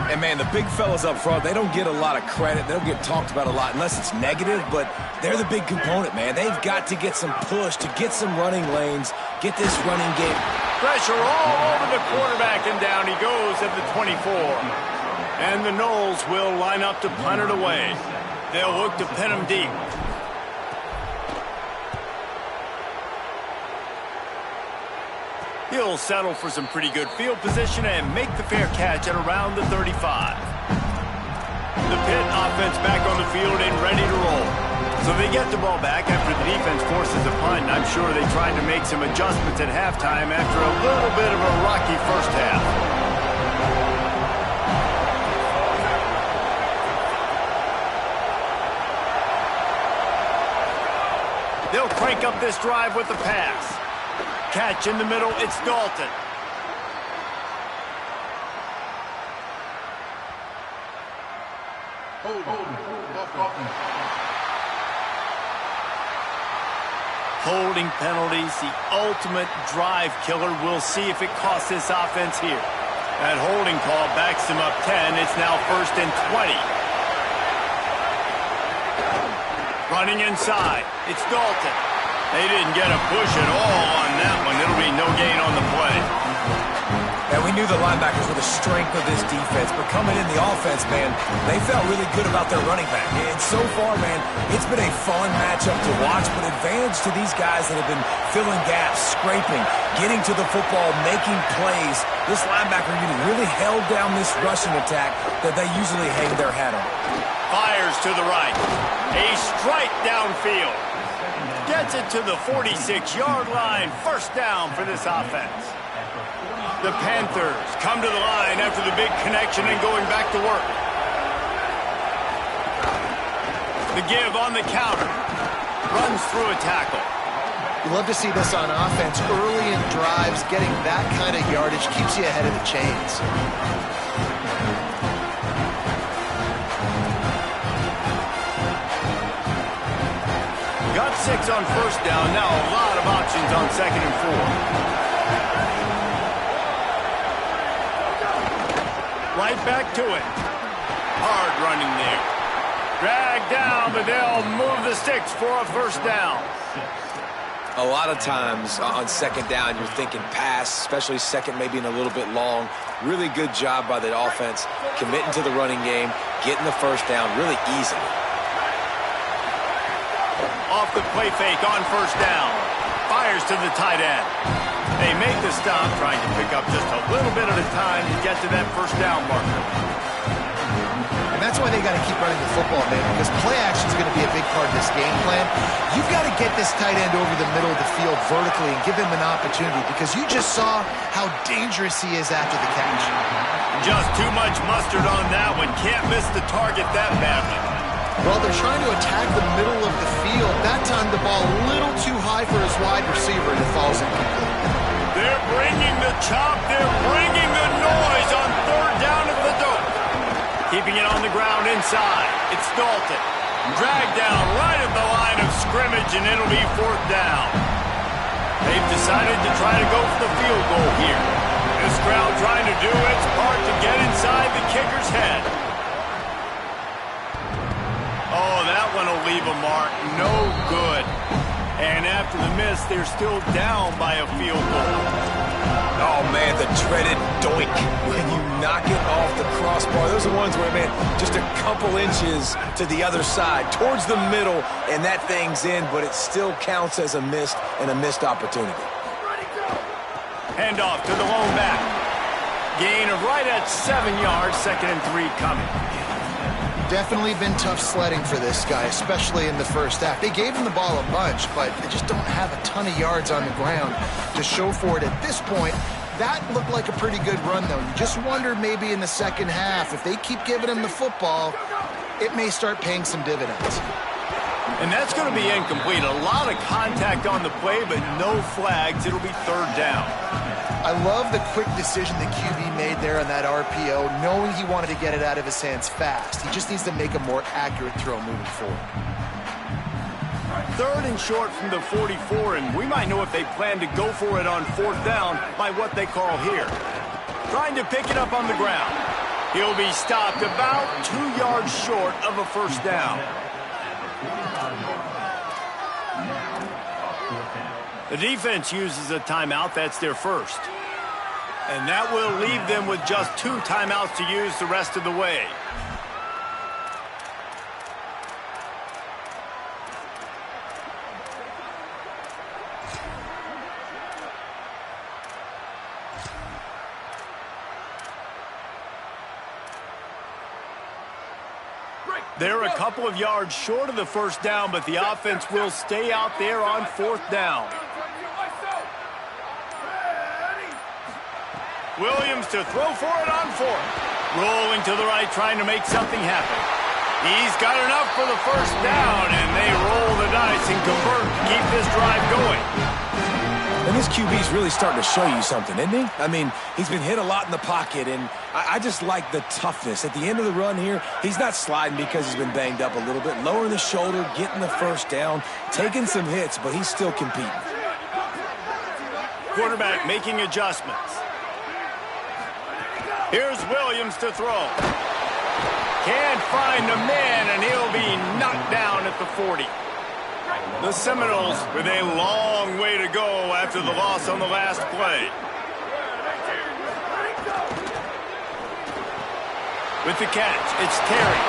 And, man, the big fellas up front, they don't get a lot of credit. They don't get talked about a lot unless it's negative, but they're the big component, man. They've got to get some push, to get some running lanes, get this running game. Pressure all over the quarterback, and down he goes at the 24. And the Noles will line up to punt it away. They'll look to pin him deep. He'll settle for some pretty good field position and make the fair catch at around the 35. The Pitt offense back on the field and ready to roll. So they get the ball back after the defense forces a punt, and I'm sure they tried to make some adjustments at halftime after a little bit of a rocky first half. They'll crank up this drive with the pass. Catch in the middle, it's Dalton. Holding penalties, the ultimate drive killer. We'll see if it costs this offense here. That holding call backs them up 10. It's now 1st and 20. Running inside, it's Dalton. They didn't get a push at all on that one. It'll be no gain on the play. And we knew the linebackers were the strength of this defense, but coming in the offense, man, they felt really good about their running back. And so far, man, it's been a fun matchup to watch, but advantage to these guys that have been filling gaps, scraping, getting to the football, making plays. This linebacker unit really held down this rushing attack that they usually hang their hat on. Fires to the right. A strike downfield. Gets it to the 46-yard line. 1st down for this offense. The Panthers come to the line after the big connection and going back to work. The give on the counter. Runs through a tackle. You love to see this on offense. Early in drives, getting that kind of yardage keeps you ahead of the chains. Got 6 on 1st down. Now a lot of options on 2nd and 4. Right back to it. Hard running there. Dragged down, but they'll move the sticks for a 1st down. A lot of times on 2nd down, you're thinking pass, especially 2nd maybe in a little bit long. Really good job by the offense, committing to the running game, getting the 1st down really easily. Off the play fake on 1st down. Fires to the tight end. They make the stop, trying to pick up just a little bit at a time to get to that 1st down marker. And that's why they got to keep running the football, man, because play action is going to be a big part of this game plan. You've got to get this tight end over the middle of the field vertically and give him an opportunity, because you just saw how dangerous he is after the catch. Just too much mustard on that one. Can't miss the target that badly. Well, they're trying to attack the middle of the field. That time the ball a little too high for his wide receiver, and it falls incomplete. They're bringing the chop. They're bringing the noise on third down at the dope. Keeping it on the ground inside. It's Dalton. Dragged down right at the line of scrimmage, and it'll be fourth down. They've decided to try to go for the field goal here. This crowd trying to do its part to get inside the kicker's head. Oh, that one will leave a mark. No good. And after the miss, they're still down by a field goal. Oh, man, the dreaded doink when you knock it off the crossbar. Those are ones where, man, just a couple inches to the other side, towards the middle, and that thing's in, but it still counts as a missed opportunity. Hand off to the lone back. Gain of right at 7 yards, 2nd and 3 coming. Definitely been tough sledding for this guy, especially in the first half. They gave him the ball a bunch, but they just don't have a ton of yards on the ground to show for it at this point. That looked like a pretty good run, though. You just wonder maybe in the second half, if they keep giving him the football, it may start paying some dividends. And that's going to be incomplete. A lot of contact on the play, but no flags. It'll be third down. I love the quick decision the QB made there on that RPO, knowing he wanted to get it out of his hands fast. He just needs to make a more accurate throw moving forward. Third and short from the 44, and we might know if they plan to go for it on fourth down by what they call here. Trying to pick it up on the ground. He'll be stopped about 2 yards short of a first down. The defense uses a timeout. That's their first. And that will leave them with just 2 timeouts to use the rest of the way. They're a couple of yards short of the first down, but the offense will stay out there on fourth down. Williams to throw for it on fourth. Rolling to the right, trying to make something happen. He's got enough for the first down, and they roll the dice and convert to keep this drive going. And this QB's really starting to show you something, isn't he? I mean, he's been hit a lot in the pocket, and I just like the toughness. At the end of the run here, he's not sliding because he's been banged up a little bit. Lowering the shoulder, getting the first down, taking some hits, but he's still competing. Quarterback making adjustments. Here's Williams to throw. Can't find the man, and he'll be knocked down at the 40. The Seminoles with a long way to go after the loss on the last play. With the catch, it's Terry.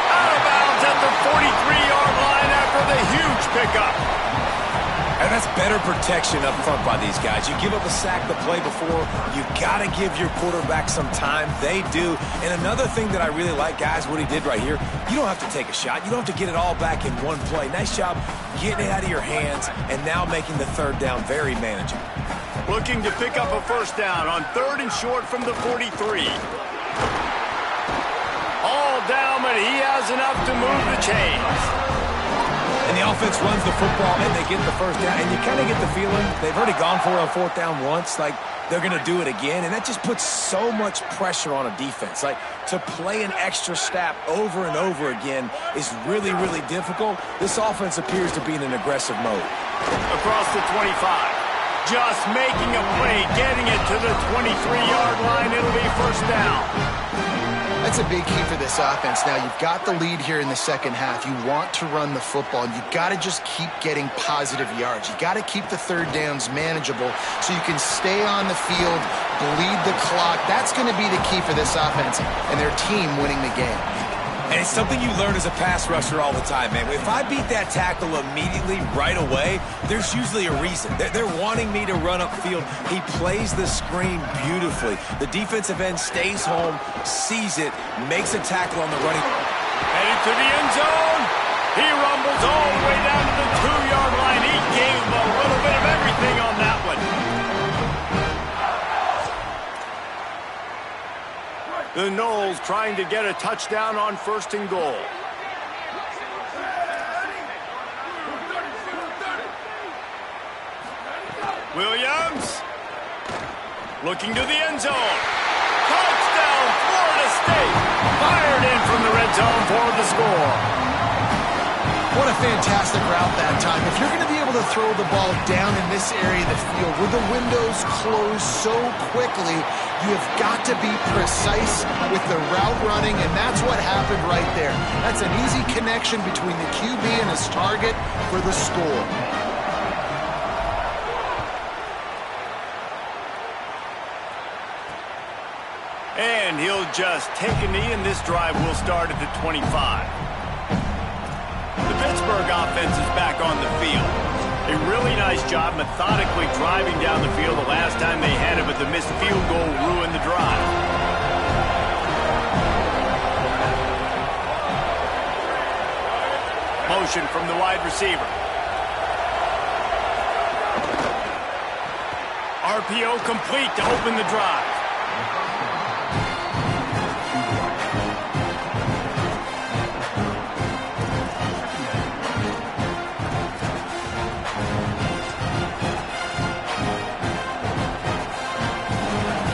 Out of bounds at the 43-yard line after the huge pickup. And that's better protection up front by these guys. You give up a sack the play before, you got to give your quarterback some time. They do. And another thing that I really like, guys, what he did right here, you don't have to take a shot. You don't have to get it all back in one play. Nice job getting it out of your hands and now making the third down very manageable. Looking to pick up a first down on third and short from the 43. All down, but he has enough to move the chains. And the offense runs the football, and they get the first down. And you kind of get the feeling they've already gone for it on fourth down once. Like, they're going to do it again. And that just puts so much pressure on a defense. Like, to play an extra snap over and over again is really, really difficult. This offense appears to be in an aggressive mode. Across the 25. Just making a play, getting it to the 23-yard line. It'll be first down. That's a big key for this offense. Now, you've got the lead here in the second half. You want to run the football. You've got to just keep getting positive yards. You've got to keep the third downs manageable so you can stay on the field, bleed the clock. That's going to be the key for this offense and their team winning the game. And it's something you learn as a pass rusher all the time, man. If I beat that tackle immediately, right away, there's usually a reason. They're wanting me to run upfield. He plays the screen beautifully. The defensive end stays home, sees it, makes a tackle on the running. Headed to the end zone. He rumbles all the way down to the 2-yard line. He gave him a little bit of everything on that one. The Noles trying to get a touchdown on 1st and goal. Williams looking to the end zone. Touchdown, Florida State. Fired in from the red zone for the score. What a fantastic route that time. If you're going to be able to throw the ball down in this area of the field where the windows close so quickly, you have got to be precise with the route running, and that's what happened right there. That's an easy connection between the QB and his target for the score. And he'll just take a knee, and this drive will start at the 25. The Pittsburgh offense is back on the field. A really nice job methodically driving down the field the last time they had it, but the missed field goal ruined the drive. Motion from the wide receiver. RPO complete to open the drive.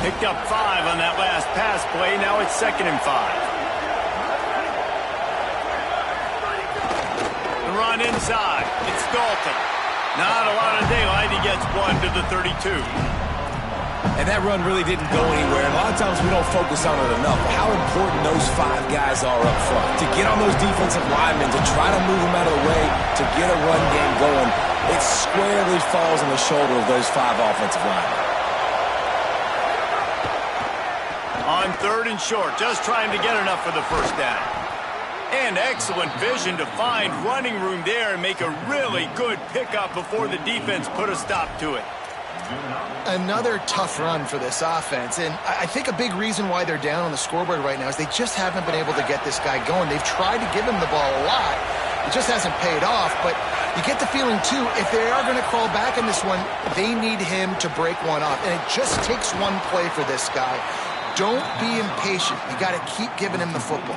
Picked up 5 on that last pass play. Now it's 2nd and 5. The run inside. It's Dalton. Not a lot of daylight. He gets 1 to the 32. And that run really didn't go anywhere. And a lot of times we don't focus on it enough. How important those 5 guys are up front. To get on those defensive linemen, to try to move them out of the way, to get a run game going, it squarely falls on the shoulder of those 5 offensive linemen. On 3rd and short, just trying to get enough for the first down. And excellent vision to find running room there and make a really good pickup before the defense put a stop to it. Another tough run for this offense, and I think a big reason why they're down on the scoreboard right now is they just haven't been able to get this guy going. They've tried to give him the ball a lot. It just hasn't paid off, but you get the feeling, too, if they are going to crawl back in this one, they need him to break one off, and it just takes one play for this guy. Don't be impatient. You got to keep giving him the football.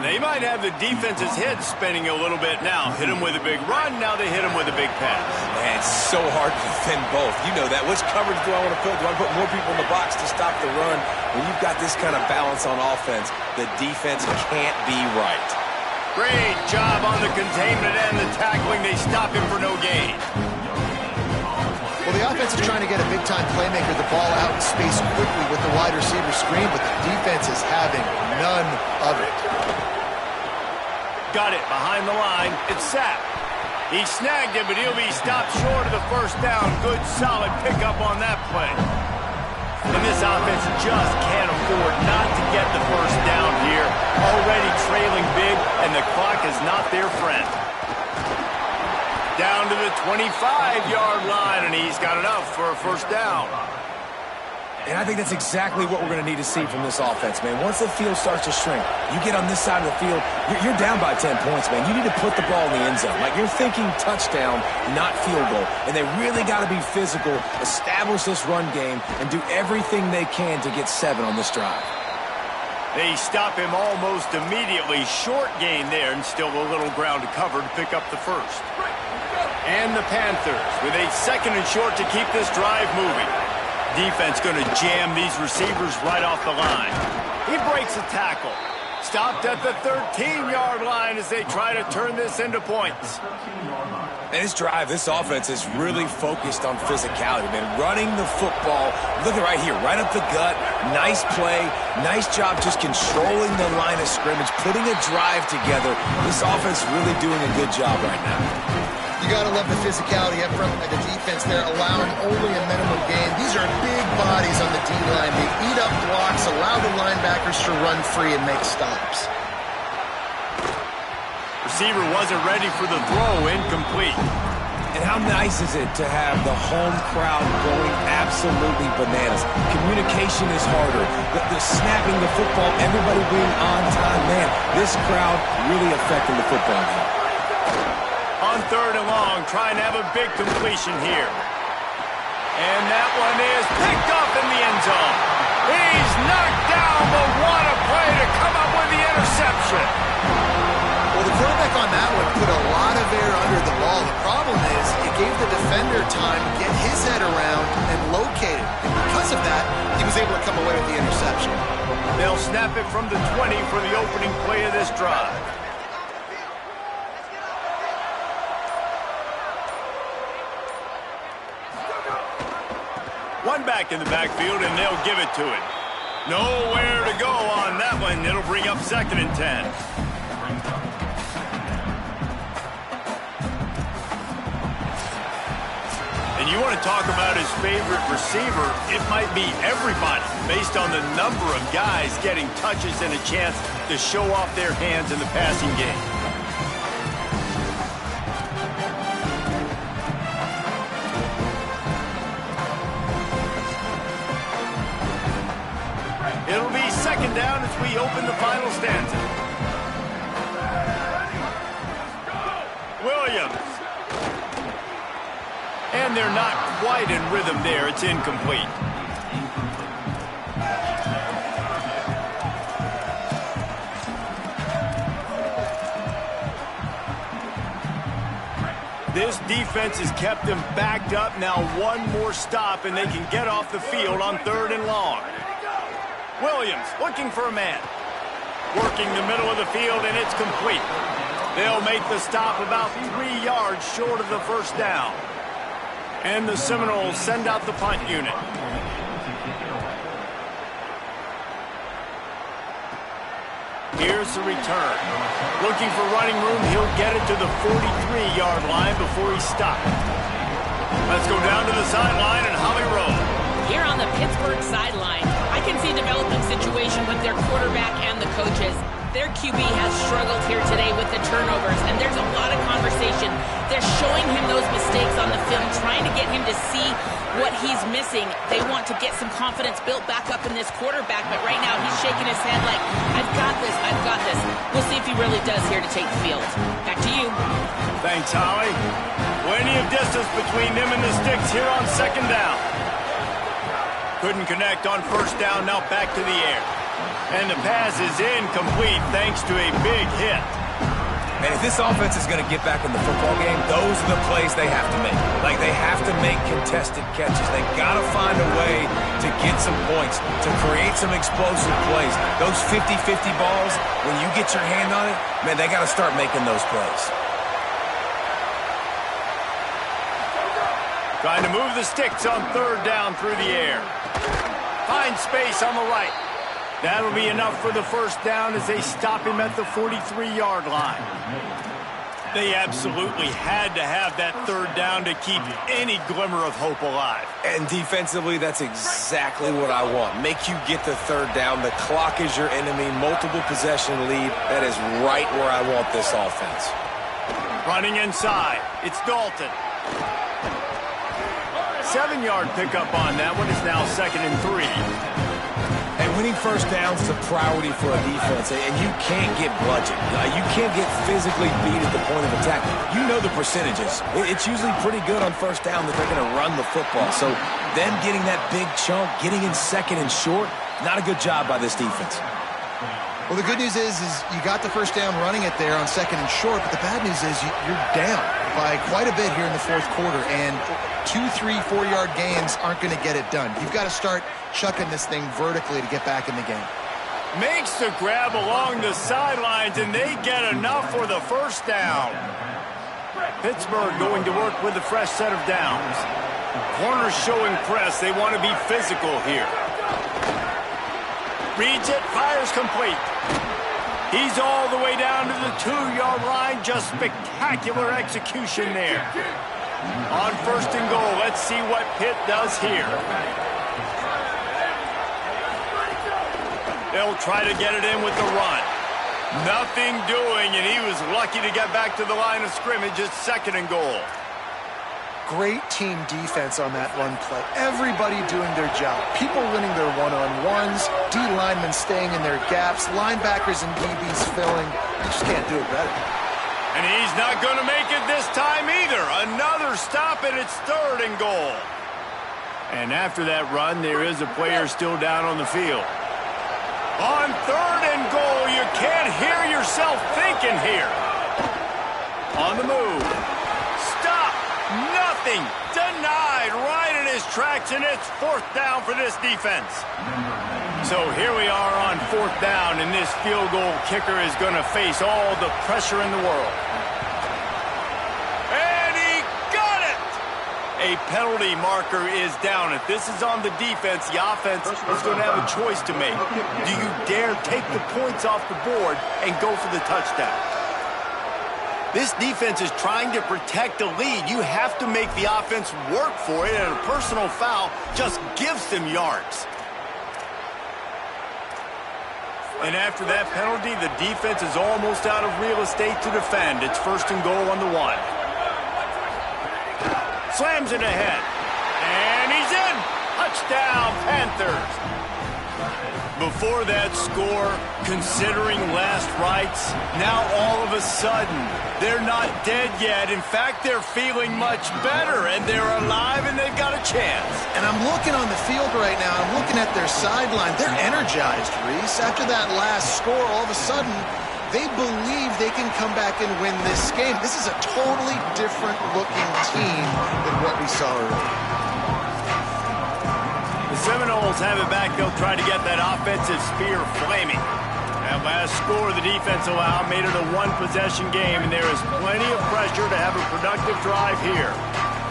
They might have the defense's head spinning a little bit now. Hit him with a big run, now they hit him with a big pass. Man, it's so hard to defend both. You know that. Which coverage do I want to put? Do I put more people in the box to stop the run? When you've got this kind of balance on offense, the defense can't be right. Great job on the containment and the tackling. They stop him for no gain. Well, the offense is trying to get a big-time playmaker the ball out in space quickly with the wide receiver screen, but the defense is having none of it. Got it behind the line. It's sacked. He snagged it, but he'll be stopped short of the first down. Good, solid pickup on that play. And this offense just can't afford not to get the first down here. Already trailing big, and the clock is not their friend. Down to the 25-yard line, and he's got enough for a first down. And I think that's exactly what we're going to need to see from this offense, man. Once the field starts to shrink, you get on this side of the field, you're down by 10 points, man. You need to put the ball in the end zone. Like, you're thinking touchdown, not field goal. And they really got to be physical, establish this run game, and do everything they can to get 7 on this drive. They stop him almost immediately. Short gain there, and still a little ground to cover to pick up the first. And the Panthers with a 2nd and short to keep this drive moving. Defense going to jam these receivers right off the line. He breaks a tackle. Stopped at the 13-yard line as they try to turn this into points. And this drive, this offense is really focused on physicality, man. Running the football, look at right here, right up the gut. Nice play, nice job just controlling the line of scrimmage, putting a drive together. This offense really doing a good job right now. You got to love the physicality up front by the defense. They're allowing only a minimum gain. These are big bodies on the D-line. They eat up blocks, allow the linebackers to run free and make stops. Receiver wasn't ready for the throw, incomplete. And how nice is it to have the home crowd going absolutely bananas. Communication is harder. The snapping the football, everybody being on time. Man, this crowd really affecting the football game. On 3rd and long, trying to have a big completion here. And that one is picked up in the end zone. He's knocked down, but what a play to come up with the interception. Well, the quarterback on that one put a lot of air under the ball. The problem is it gave the defender time to get his head around and locate it. And because of that, he was able to come away with the interception. They'll snap it from the 20 for the opening play of this drive. One back in the backfield, and they'll give it to him. Nowhere to go on that one. It'll bring up 2nd and 10. And you want to talk about his favorite receiver, it might be everybody, based on the number of guys getting touches and a chance to show off their hands in the passing game. It'll be 2nd down as we open the final stanza. Williams. And they're not quite in rhythm there. It's incomplete. This defense has kept them backed up. Now one more stop, and they can get off the field on 3rd and long. Williams looking for a man. Working the middle of the field, and it's complete. They'll make the stop about 3 yards short of the 1st down. And the Seminoles send out the punt unit. Here's the return. Looking for running room, he'll get it to the 43-yard line before he's stopped. Let's go down to the sideline and Holly Rowe. Here on the Pittsburgh sideline, I can see a developing situation with their quarterback and the coaches. Their QB has struggled here today with the turnovers, and there's a lot of conversation. They're showing him those mistakes on the film, trying to get him to see what he's missing. They want to get some confidence built back up in this quarterback, but right now he's shaking his head like, I've got this, I've got this. We'll see if he really does here to take the field. Back to you. Thanks, Holly. Plenty of distance between them and the sticks here on 2nd down. Couldn't connect on 1st down, now back to the air. And the pass is incomplete thanks to a big hit. And if this offense is going to get back in the football game, those are the plays they have to make. Like, they have to make contested catches. They got to find a way to get some points, to create some explosive plays. Those 50-50 balls, when you get your hand on it, man, they got to start making those plays. Trying to move the sticks on 3rd down through the air. Find space on the right. That'll be enough for the 1st down as they stop him at the 43-yard line. They absolutely had to have that 3rd down to keep any glimmer of hope alive. And defensively, that's exactly what I want. Make you get the 3rd down. The clock is your enemy. Multiple possession lead. That is right where I want this offense. Running inside. It's Dalton. 7-yard pickup on that one. Is now 2nd and 3. And winning 1st downs is a priority for a defense, and you can't get bludgeoned. You can't get physically beat at the point of attack. You know the percentages. It's usually pretty good on 1st down that they're going to run the football. So them getting that big chunk, getting in 2nd and short, not a good job by this defense. Well, the good news is you got the 1st down running it there on 2nd and short, but the bad news is you're down by quite a bit here in the 4th quarter, and 2, 3, 4-yard gains aren't going to get it done. You've got to start chucking this thing vertically to get back in the game. Makes the grab along the sidelines, and they get enough for the 1st down. Pittsburgh going to work with a fresh set of downs. Corners showing press. They want to be physical here. Reads it, fires complete. He's all the way down to the 2-yard line. Just spectacular execution there. On 1st and goal, let's see what Pitt does here. They'll try to get it in with the run. Nothing doing, and he was lucky to get back to the line of scrimmage at 2nd and goal. Great team defense on that run play. Everybody doing their job. People winning their one-on-ones, D linemen staying in their gaps, linebackers and DBs filling. You just can't do it better. And he's not going to make it this time either. Another stop, and it's 3rd and goal. And after that run, there is a player still down on the field. On 3rd and goal, you can't hear yourself thinking here. On the move. Stop. Nothing. Denied right in his tracks, and it's 4th down for this defense. So here we are on 4th down, and this field goal kicker is going to face all the pressure in the world. And he got it! A penalty marker is down. If this is on the defense, the offense is going to have a choice to make. Do you dare take the points off the board and go for the touchdown? This defense is trying to protect the lead. You have to make the offense work for it, and a personal foul just gives them yards. And after that penalty, the defense is almost out of real estate to defend. It's 1st and goal on the 1. Slams it ahead. And he's in. Touchdown, Panthers. Before that score, considering last rites, now all of a sudden, they're not dead yet. In fact, they're feeling much better, and they're alive, and they've got a chance. And I'm looking on the field right now. I'm looking at their sideline. They're energized, Reese. After that last score, all of a sudden, they believe they can come back and win this game. This is a totally different-looking team than what we saw earlier. The Seminoles have it back. They'll try to get that offensive spear flaming. That last score the defense allowed made it a 1-possession game, and there is plenty of pressure to have a productive drive here.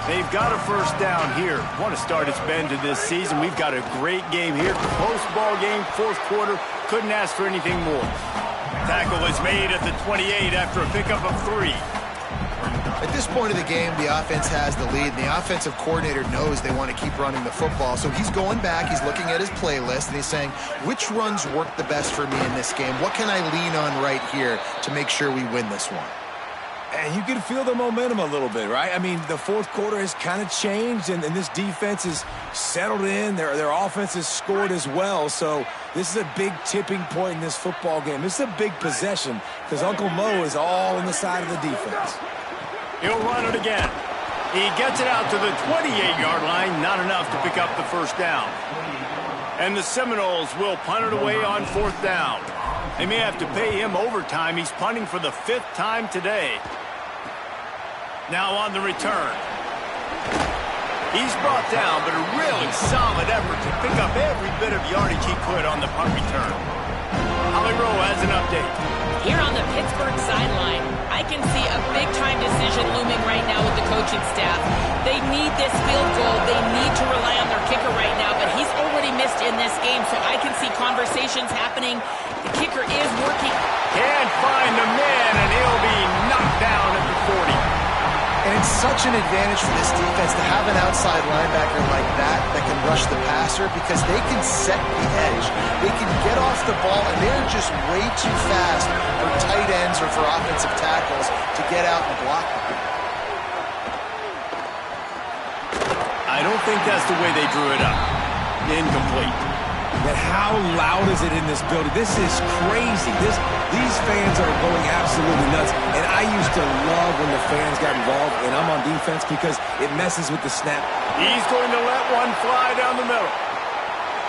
They've got a 1st down here. Want to start its bend to this season. We've got a great game here. Close ball game, 4th quarter. Couldn't ask for anything more. Tackle is made at the 28 after a pickup of 3. At this point of the game, the offense has the lead, and the offensive coordinator knows they want to keep running the football. So he's going back, he's looking at his playlist, and he's saying, which runs work the best for me in this game? What can I lean on right here to make sure we win this one? And you can feel the momentum a little bit, right? I mean, the 4th quarter has kind of changed, and this defense is settled in. Their offense has scored as well. So this is a big tipping point in this football game. This is a big possession because Uncle Mo is all on the side of the defense. He'll run it again. He gets it out to the 28-yard line, not enough to pick up the 1st down. And the Seminoles will punt it away on 4th down. They may have to pay him overtime. He's punting for the 5th time today. Now on the return. He's brought down, but a really solid effort to pick up every bit of yardage he could on the punt return. Holly Rowe has an update. Here on the Pittsburgh sideline, I can see a big-time decision looming right now with the coaching staff. They need this field goal. They need to rely on their kicker right now, but he's already missed in this game, so I can see conversations happening. The kicker is working. Can't find the man, and he'll be knocked down at the 40. And it's such an advantage for this defense to have an outside linebacker like that can rush the passer because they can set the edge. They can get off the ball, and they're just way too fast for tight ends or for offensive tackles to get out and block them. I don't think that's the way they drew it up. Incomplete. But how loud is it in this building? This is crazy. These fans are going absolutely nuts. And I used to love when the fans got involved, and I'm on defense because it messes with the snap. He's going to let one fly down the middle.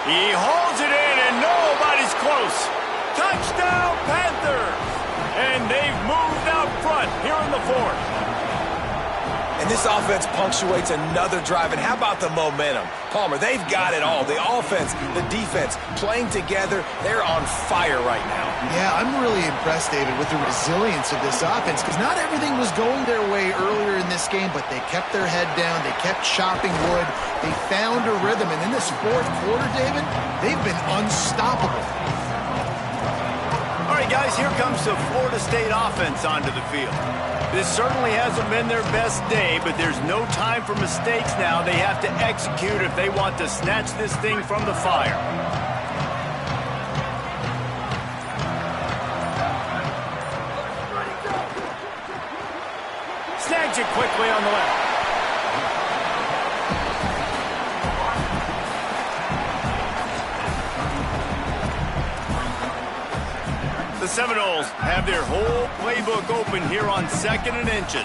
He holds it in, and nobody's close. Touchdown, Panthers! And they've moved out front here in the 4th. And this offense punctuates another drive. And how about the momentum? Palmer, they've got it all. The offense, the defense, playing together. They're on fire right now. Yeah, I'm really impressed, David, with the resilience of this offense because not everything was going their way earlier in this game, but they kept their head down. They kept chopping wood. They found a rhythm. And in this 4th quarter, David, they've been unstoppable. All right, guys, here comes the Florida State offense onto the field. This certainly hasn't been their best day, but there's no time for mistakes now. They have to execute if they want to snatch this thing from the fire. Snags it quickly on the left. The Seminoles have their whole playbook open here on 2nd and inches.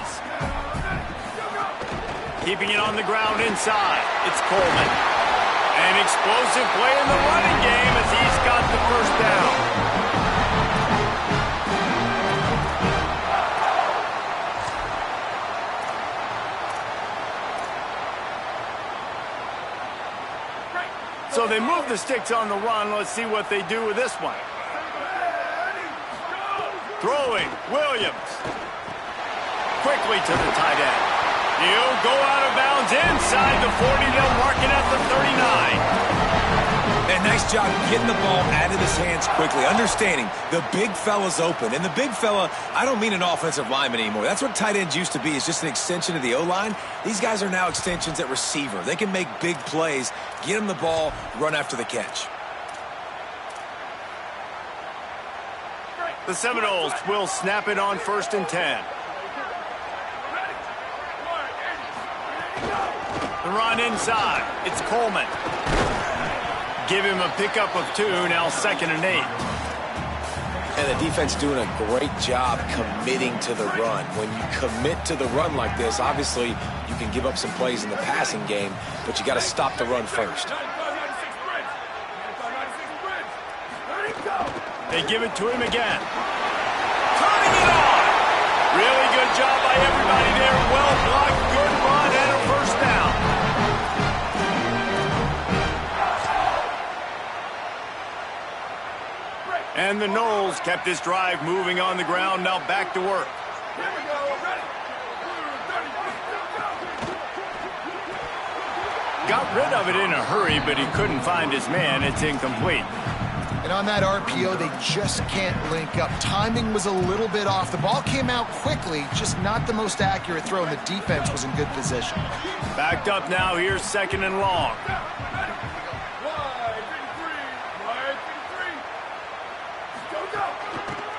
Keeping it on the ground inside. It's Coleman. An explosive play in the running game as he's got the first down. So they move the sticks on the run. Let's see what they do with this one. Throwing, Williams. Quickly to the tight end. He'll go out of bounds inside the 40. They'll mark it at the 39. And nice job getting the ball out of his hands quickly, understanding the big fella's open. And the big fella, I don't mean an offensive lineman anymore. That's what tight ends used to be, is just an extension of the O-line. These guys are now extensions at receiver. They can make big plays, get him the ball, run after the catch. The Seminoles will snap it on 1st and 10. The run inside. It's Coleman. Give him a pickup of 2, now 2nd and 8. And the defense doing a great job committing to the run. When you commit to the run like this, obviously you can give up some plays in the passing game, but you got to stop the run first. They give it to him again. Turning it on. Really good job by everybody there. Well blocked, good run, and a first down. And the Noles kept this drive moving on the ground. Now back to work. Got rid of it in a hurry, but he couldn't find his man. It's incomplete. And on that RPO, they just can't link up. Timing was a little bit off. The ball came out quickly, just not the most accurate throw, and the defense was in good position. Backed up now. Here's 2nd and long.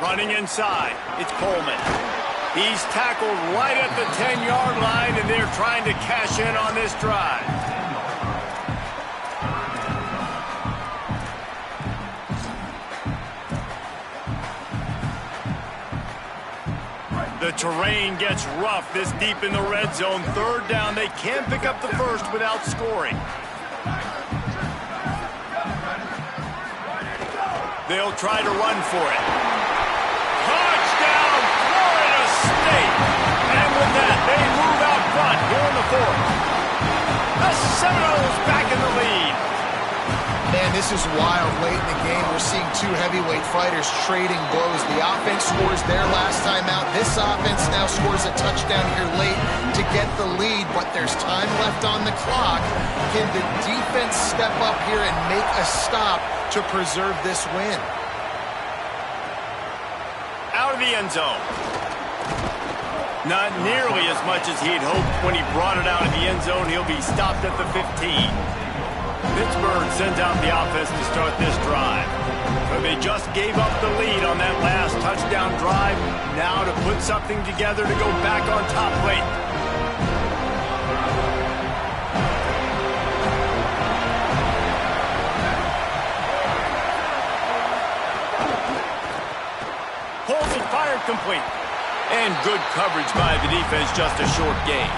Running inside, it's Coleman. He's tackled right at the 10-yard line, and they're trying to cash in on this drive. The terrain gets rough this deep in the red zone. 3rd down, they can't pick up the first without scoring. They'll try to run for it. Touchdown, Florida State! And with that, they move out front here in the 4th. The Seminoles back in the lead. Man, this is wild. Late in the game, we're seeing 2 heavyweight fighters trading blows. The offense scores their last time out. This offense now scores a touchdown here late to get the lead, but there's time left on the clock. Can the defense step up here and make a stop to preserve this win? Out of the end zone. Not nearly as much as he'd hoped when he brought it out of the end zone. He'll be stopped at the 15. Pittsburgh sends out the offense to start this drive. So they just gave up the lead on that last touchdown drive. Now to put something together to go back on top late. Pulls it, fired complete. And good coverage by the defense, just a short gain.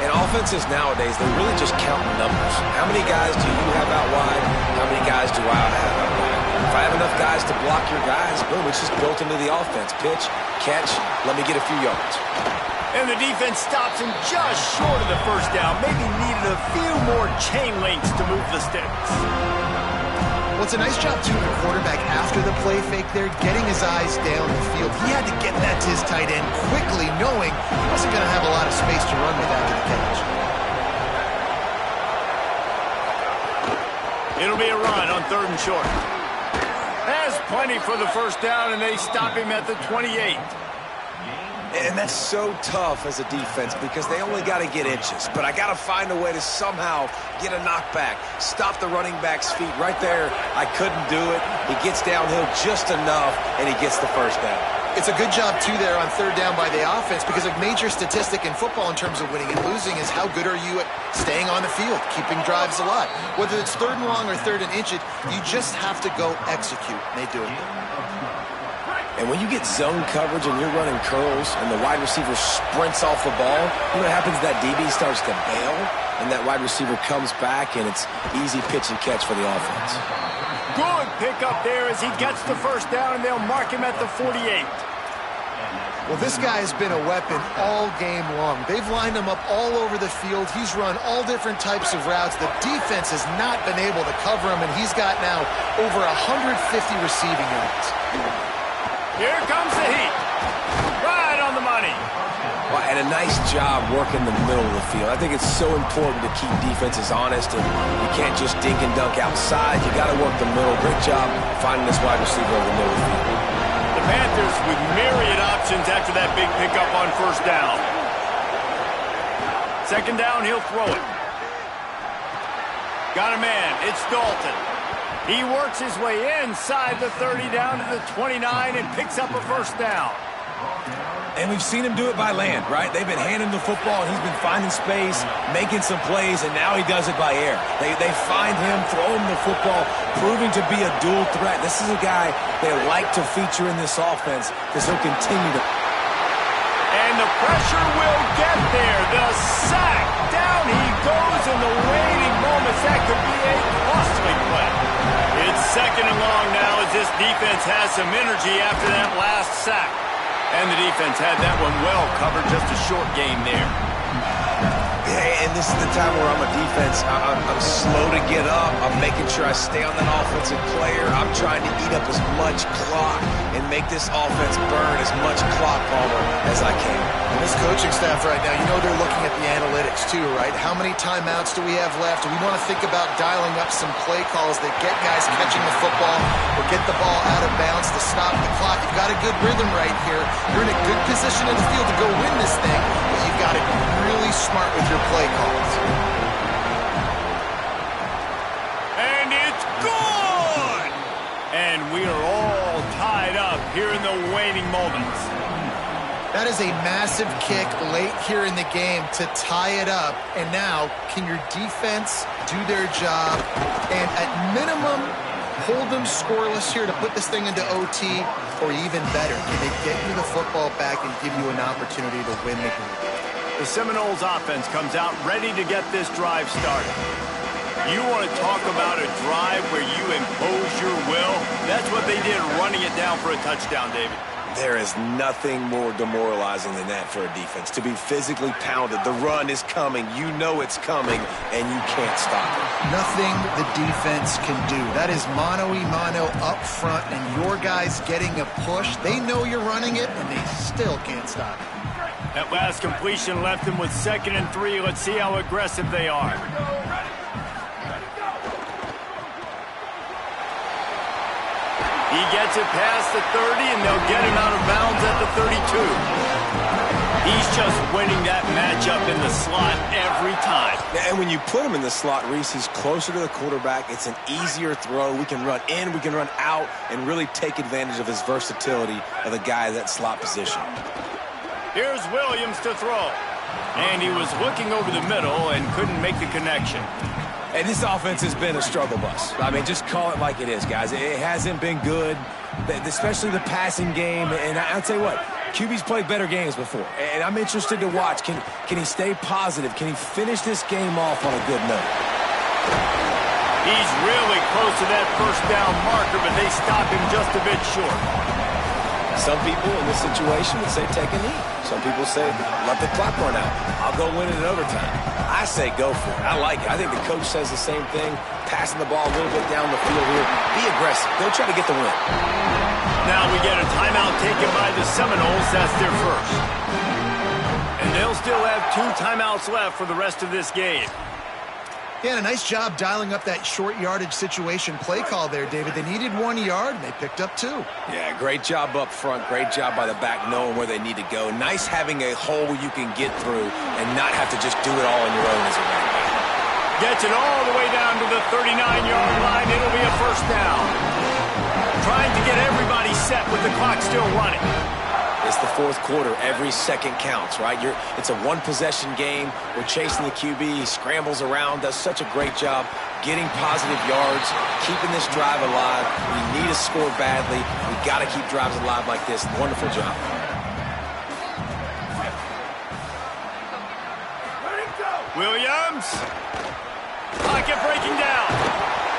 And offenses nowadays, they're really just counting numbers. How many guys do you have out wide? How many guys do I have out wide? If I have enough guys to block your guys, boom, it's just built into the offense. Pitch, catch, let me get a few yards. And the defense stops him just short of the first down. Maybe needed a few more chain links to move the sticks. Well, it's a nice job, too, the quarterback after the play fake there, getting his eyes down the field. He had to get that to his tight end quickly, knowing he wasn't going to have a lot of space to run with after the catch. It'll be a run on 3rd and short. Has plenty for the first down, and they stop him at the 28. And that's so tough as a defense because they only got to get inches. But I got to find a way to somehow get a knockback, stop the running back's feet right there. I couldn't do it. He gets downhill just enough, and he gets the first down. It's a good job, too, there on 3rd down by the offense because a major statistic in football in terms of winning and losing is how good are you at staying on the field, keeping drives alive. Whether it's 3rd and long or 3rd and inches, you just have to go execute, and they do it. And when you get zone coverage and you're running curls and the wide receiver sprints off the ball, you know what happens? That DB starts to bail. and that wide receiver comes back, and it's easy pitch and catch for the offense. Good pickup there as he gets the first down, and they'll mark him at the 48. Well, this guy has been a weapon all game long. They've lined him up all over the field. He's run all different types of routes. The defense has not been able to cover him, and he's got now over 150 receiving yards. Here comes the heat. Right on the money. Well, and a nice job working the middle of the field. I think it's so important to keep defenses honest, and you can't just dink and dunk outside. You got to work the middle. Great job finding this wide receiver over the middle of the field. The Panthers with myriad options after that big pickup on first down. Second down, he'll throw it. Got a man. It's Dalton. He works his way inside the 30 down to the 29 and picks up a first down. And we've seen him do it by land, right? They've been handing the football, and he's been finding space, making some plays, and now he does it by air. They find him, throw him the football, proving to be a dual threat. This is a guy they like to feature in this offense because he'll continue to. And the pressure will get there. The sack. Down he goes in the waiting moments. That could be a costly play. It's second and long now as this defense has some energy after that last sack. And the defense had that one well covered, just a short game there. Yeah, and this is the time where I'm a defense. I'm slow to get up. I'm making sure I stay on that offensive player. I'm trying to eat up as much clock and make this offense burn as much clock, Palmer, as I can. And this coaching staff right now, you know they're looking at the analytics too, right? How many timeouts do we have left? Do we want to think about dialing up some play calls that get guys catching the football or get the ball out of bounds to stop the clock? You've got a good rhythm right here. You're in a good position in the field to go win this thing, but you've got to be really smart with your play calls. And it's good! And we are all tied up here in the waning moments. That is a massive kick late here in the game to tie it up. And now, can your defense do their job and at minimum hold them scoreless here to put this thing into OT, or even better, can they get you the football back and give you an opportunity to win the game? The Seminoles offense comes out ready to get this drive started. You want to talk about a drive where you impose your will? That's what they did, running it down for a touchdown, David. There is nothing more demoralizing than that for a defense. To be physically pounded, the run is coming, you know it's coming, and you can't stop it. Nothing the defense can do. That is mano-a-mano up front, and your guys getting a push. They know you're running it, and they still can't stop it. That last completion left them with 2nd and 3. Let's see how aggressive they are. He gets it past the 30, and they'll get him out of bounds at the 32. He's just winning that matchup in the slot every time. And when you put him in the slot, Reese, he's closer to the quarterback. It's an easier throw. We can run in, we can run out, and really take advantage of his versatility of the guy in that slot position. Here's Williams to throw. And he was looking over the middle and couldn't make the connection. And this offense has been a struggle bus. I mean, just call it like it is, guys. It hasn't been good, especially the passing game. And I'll tell you what, QB's played better games before. And I'm interested to watch. Can he stay positive? Can he finish this game off on a good note? He's really close to that first down marker, but they stop him just a bit short. Some people in this situation would say take a knee. Some people say let the clock run out. I'll go win it in overtime. I say go for it. I like it. I think the coach says the same thing. Passing the ball a little bit down the field here. Be aggressive. Go try to get the win. Now we get a timeout taken by the Seminoles. That's their first. And they'll still have 2 timeouts left for the rest of this game. Yeah, and a nice job dialing up that short yardage situation play call there, David. They needed 1 yard, and they picked up 2. Yeah, great job up front. Great job by the back knowing where they need to go. Nice having a hole you can get through and not have to just do it all on your own as a running back. Gets it all the way down to the 39-yard line. It'll be a first down. Trying to get everybody set with the clock still running. It's the 4th quarter. Every second counts, right? It's a one-possession game. We're chasing the QB. He scrambles around, does such a great job getting positive yards, keeping this drive alive. We need a score badly. We got to keep drives alive like this. Wonderful job. Williams. Pocket breaking down.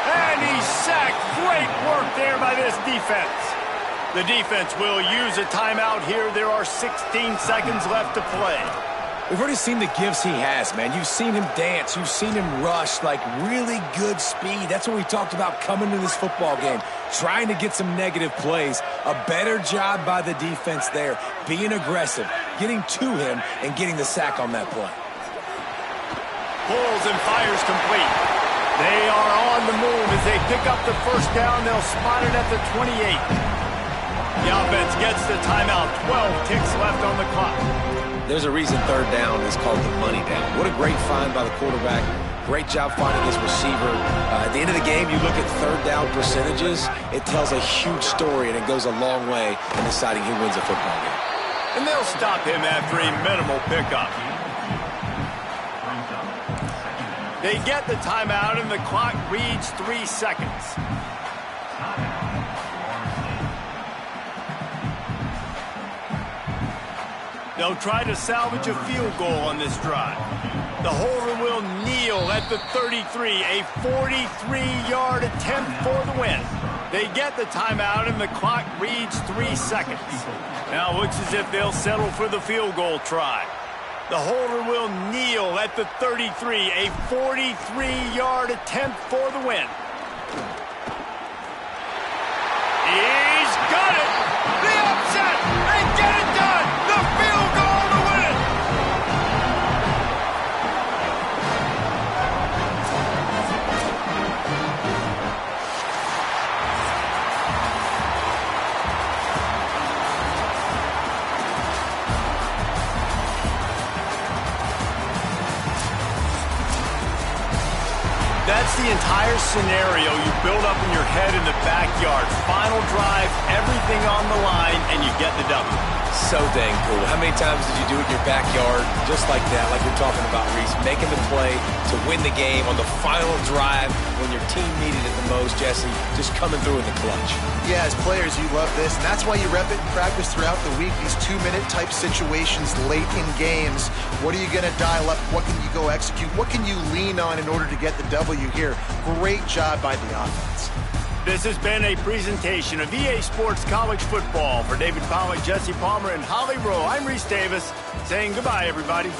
And he's sacked. Great work there by this defense. The defense will use a timeout here. There are 16 seconds left to play. We've already seen the gifts he has, man. You've seen him dance. You've seen him rush, like really good speed. That's what we talked about coming to this football game, trying to get some negative plays. A better job by the defense there, being aggressive, getting to him, and getting the sack on that play. Pulls and fires complete. They are on the move as they pick up the first down. They'll spot it at the 28. The offense gets the timeout. 12 ticks left on the clock. There's a reason third down is called the money down. What a great find by the quarterback. Great job finding his receiver. At the end of the game, you look at third down percentages. It tells a huge story, and it goes a long way in deciding who wins a football game. And they'll stop him after a minimal pickup. They get the timeout, and the clock reads 3 seconds. They'll try to salvage a field goal on this drive. The holder will kneel at the 33, a 43-yard attempt for the win. They get the timeout, and the clock reads 3 seconds. Now it looks as if they'll settle for the field goal try. The holder will kneel at the 33, a 43-yard attempt for the win. He's got it! The upset! They get it done! The field goal to win it! That's the entire scenario you build up in your head in the backyard. Final drive, everything on the line, and you get the W. So dang cool. How many times did you do it in your backyard just like that, like we're talking about, Reese? Making the play to win the game on the final drive when your team needed it the most, Jesse, just coming through in the clutch. Yeah, as players, you love this, and that's why you rep it and practice throughout the week, these 2-minute type situations late in games. What are you going to dial up? What can you go execute? What can you lean on in order to get the W here? Great job by the offense. This has been a presentation of EA Sports College Football. For David Pollack, Jesse Palmer, and Holly Rowe, I'm Reese Davis saying goodbye, everybody.